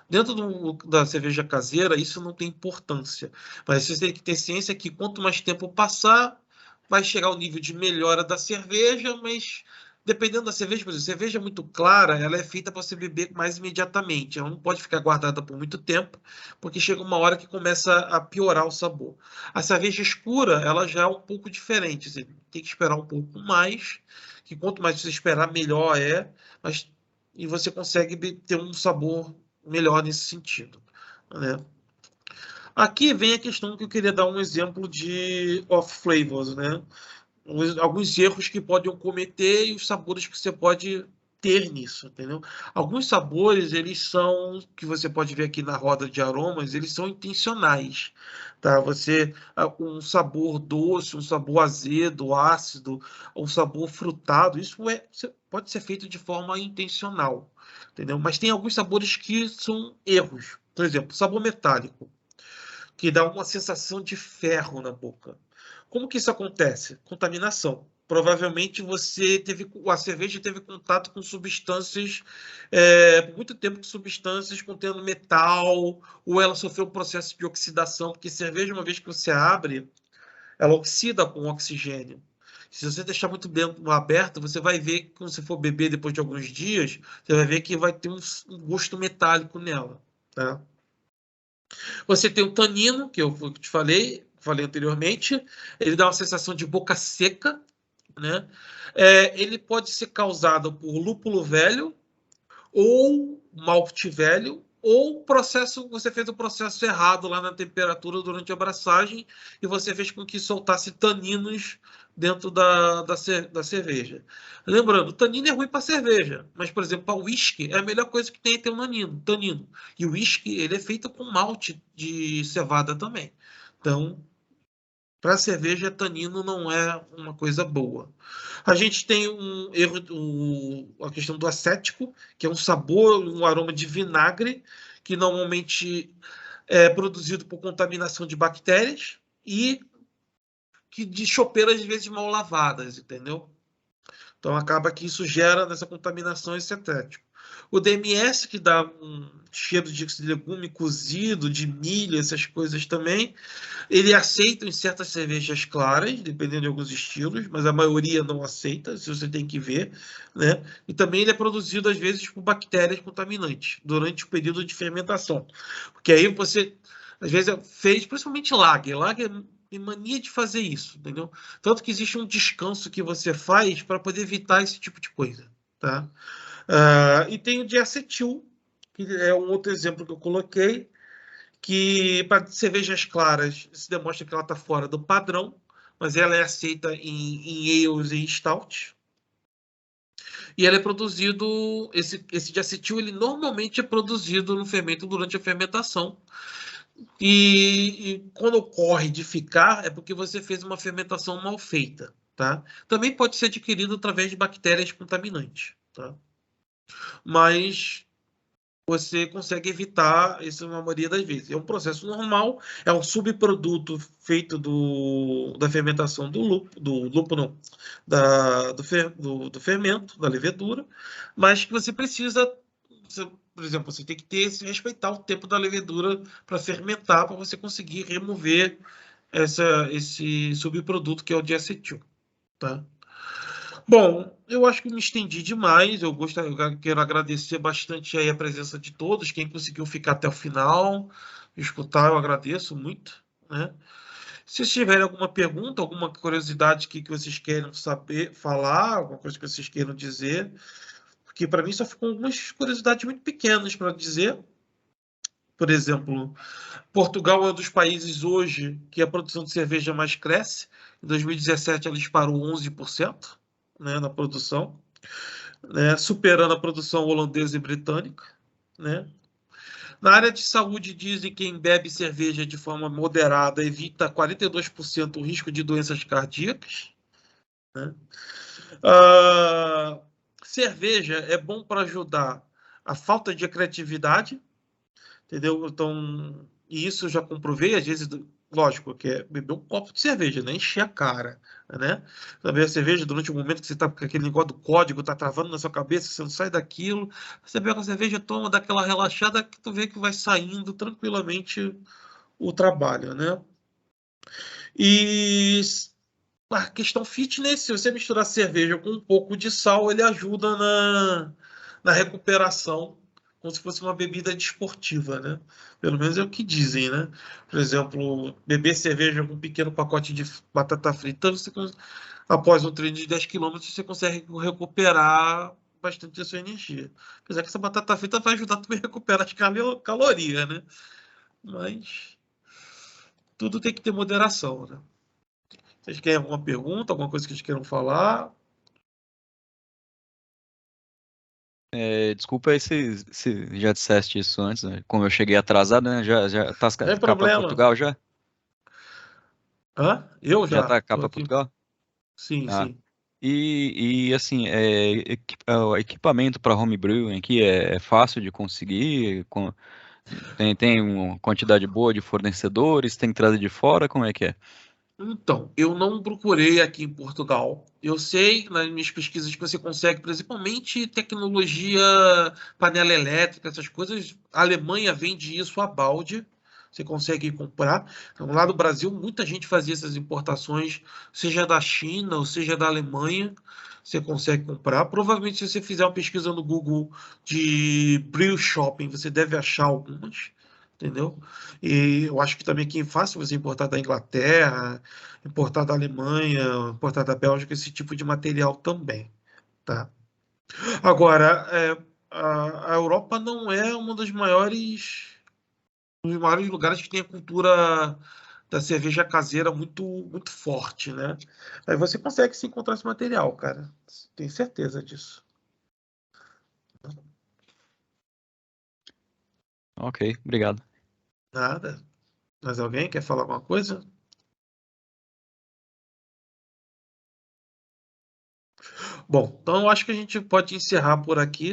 A: Dentro da cerveja caseira, isso não tem importância. Mas você tem que ter ciência que quanto mais tempo passar, vai chegar ao nível de melhora da cerveja, mas dependendo da cerveja, por exemplo, cerveja muito clara, ela é feita para você beber mais imediatamente. Ela não pode ficar guardada por muito tempo, porque chega uma hora que começa a piorar o sabor. A cerveja escura, ela já é um pouco diferente. Você tem que esperar um pouco mais, que quanto mais você esperar, melhor é, e você consegue ter um sabor melhor nesse sentido, né? Aqui vem a questão que eu queria dar um exemplo de off-flavors, né? Alguns erros que podem cometer e os sabores que você pode ter nisso, entendeu? Alguns sabores, eles são, que você pode ver aqui na roda de aromas, eles são intencionais, tá? Um sabor doce, um sabor azedo, ácido, um sabor frutado, pode ser feito de forma intencional, entendeu? Mas tem alguns sabores que são erros. Por exemplo, sabor metálico, que dá uma sensação de ferro na boca. Como que isso acontece? Contaminação. Provavelmente a cerveja teve contato com substâncias, por muito tempo com substâncias contendo metal, ou ela sofreu um processo de oxidação, porque cerveja, uma vez que você abre, ela oxida com oxigênio. Se você deixar muito bem aberto, você vai ver que quando você for beber depois de alguns dias, você vai ver que vai ter um gosto metálico nela, tá? Você tem o tanino, que eu te falei anteriormente, ele dá uma sensação de boca seca, né? Ele pode ser causado por lúpulo velho, ou malte velho, ou você fez o processo errado lá na temperatura durante a abraçagem e você fez com que soltasse taninos dentro da cerveja. Lembrando, tanino é ruim para cerveja, mas, por exemplo, para o uísque, é a melhor coisa que tem é ter um tanino. E o uísque, ele é feito com malte de cevada também. Então, para cerveja, tanino não é uma coisa boa. A gente tem um erro, a questão do acético, que é um sabor, um aroma de vinagre, que normalmente é produzido por contaminação de bactérias e de chopeiras, às vezes, mal lavadas, entendeu? Então, acaba que isso gera nessa contaminação esse acético. O DMS, que dá um cheiro de legume cozido, de milho, essas coisas também, ele aceita em certas cervejas claras, dependendo de alguns estilos, mas a maioria não aceita, isso você tem que ver, né? E também ele é produzido, às vezes, por bactérias contaminantes, durante o período de fermentação. Porque aí você, às vezes, fez, principalmente lager. Lager tem mania de fazer isso, entendeu? Tanto que existe um descanso que você faz para poder evitar esse tipo de coisa, tá? E tem o diacetil, que é um outro exemplo que eu coloquei, que para cervejas claras se demonstra que ela está fora do padrão, mas ela é aceita em ales e stout. E ela é produzido, esse diacetil, ele normalmente é produzido no fermento durante a fermentação. E quando ocorre de ficar, é porque você fez uma fermentação mal feita, tá? Também pode ser adquirido através de bactérias contaminantes, tá? Mas você consegue evitar isso na maioria das vezes. É um processo normal, é um subproduto feito da fermentação do lúpulo não, do fermento, da levedura, mas que você precisa, por exemplo, você tem que respeitar o tempo da levedura para fermentar, para você conseguir remover esse subproduto que é o diacetil, tá? Bom, eu acho que me estendi demais. Eu quero agradecer bastante aí a presença de todos. Quem conseguiu ficar até o final, escutar, eu agradeço muito, né? Se tiverem alguma pergunta, alguma curiosidade que vocês queiram saber, falar, alguma coisa que vocês queiram dizer, porque para mim só ficam algumas curiosidades muito pequenas para dizer. Por exemplo, Portugal é um dos países hoje que a produção de cerveja mais cresce. Em 2017 ela disparou 11%, né, na produção, né, superando a produção holandesa e britânica, né? Na área de saúde, dizem que quem bebe cerveja de forma moderada evita 42% o risco de doenças cardíacas, né? Cerveja é bom para ajudar a falta de criatividade, entendeu? Então, e isso eu já comprovei, às vezes, lógico, que é beber um copo de cerveja, né? Encher a cara, né? Beber a cerveja durante o momento que você está com aquele negócio do código, tá travando na sua cabeça, você não sai daquilo, você bebe a cerveja, toma, dá aquela relaxada, que tu vê que vai saindo tranquilamente o trabalho, né? E a questão fitness, se você misturar cerveja com um pouco de sal, ele ajuda na recuperação, como se fosse uma bebida desportiva, né? Pelo menos é o que dizem, né? Por exemplo, beber cerveja com um pequeno pacote de batata frita, após um treino de 10 km, você consegue recuperar bastante da sua energia. Apesar que essa batata frita vai ajudar também a recuperar as calorias, né? Mas tudo tem que ter moderação, né? Vocês querem alguma pergunta, alguma coisa que vocês queiram falar?
D: Desculpa aí se já disseste isso antes, né? Como eu cheguei atrasado, né? Já tá
A: Não tem
D: cá para
A: problema.
D: Portugal já?
A: Hã? Eu
D: Já
A: já
D: tá cá
A: tô
D: para
A: aqui.
D: Portugal?
A: Sim,
D: Ah.
A: sim.
D: E assim, o equipamento para homebrewing aqui é fácil de conseguir? Tem uma quantidade boa de fornecedores? Tem que trazer de fora? Como é que é?
A: Então, eu não procurei aqui em Portugal. Eu sei nas minhas pesquisas que você consegue, principalmente tecnologia, panela elétrica, essas coisas. A Alemanha vende isso a balde. Você consegue comprar. Então, lá no Brasil, muita gente fazia essas importações, seja da China ou seja da Alemanha. Você consegue comprar. Provavelmente, se você fizer uma pesquisa no Google de brew shopping, você deve achar algumas, entendeu? E eu acho que também que é fácil você importar da Inglaterra, importar da Alemanha, importar da Bélgica, esse tipo de material também, tá? Agora, a Europa não é um dos maiores lugares que tem a cultura da cerveja caseira muito, muito forte, né? Aí você consegue se encontrar esse material, cara. Tenho certeza disso.
D: Ok, obrigado.
A: Nada. Mais alguém quer falar alguma coisa? Bom, então eu acho que a gente pode encerrar por aqui.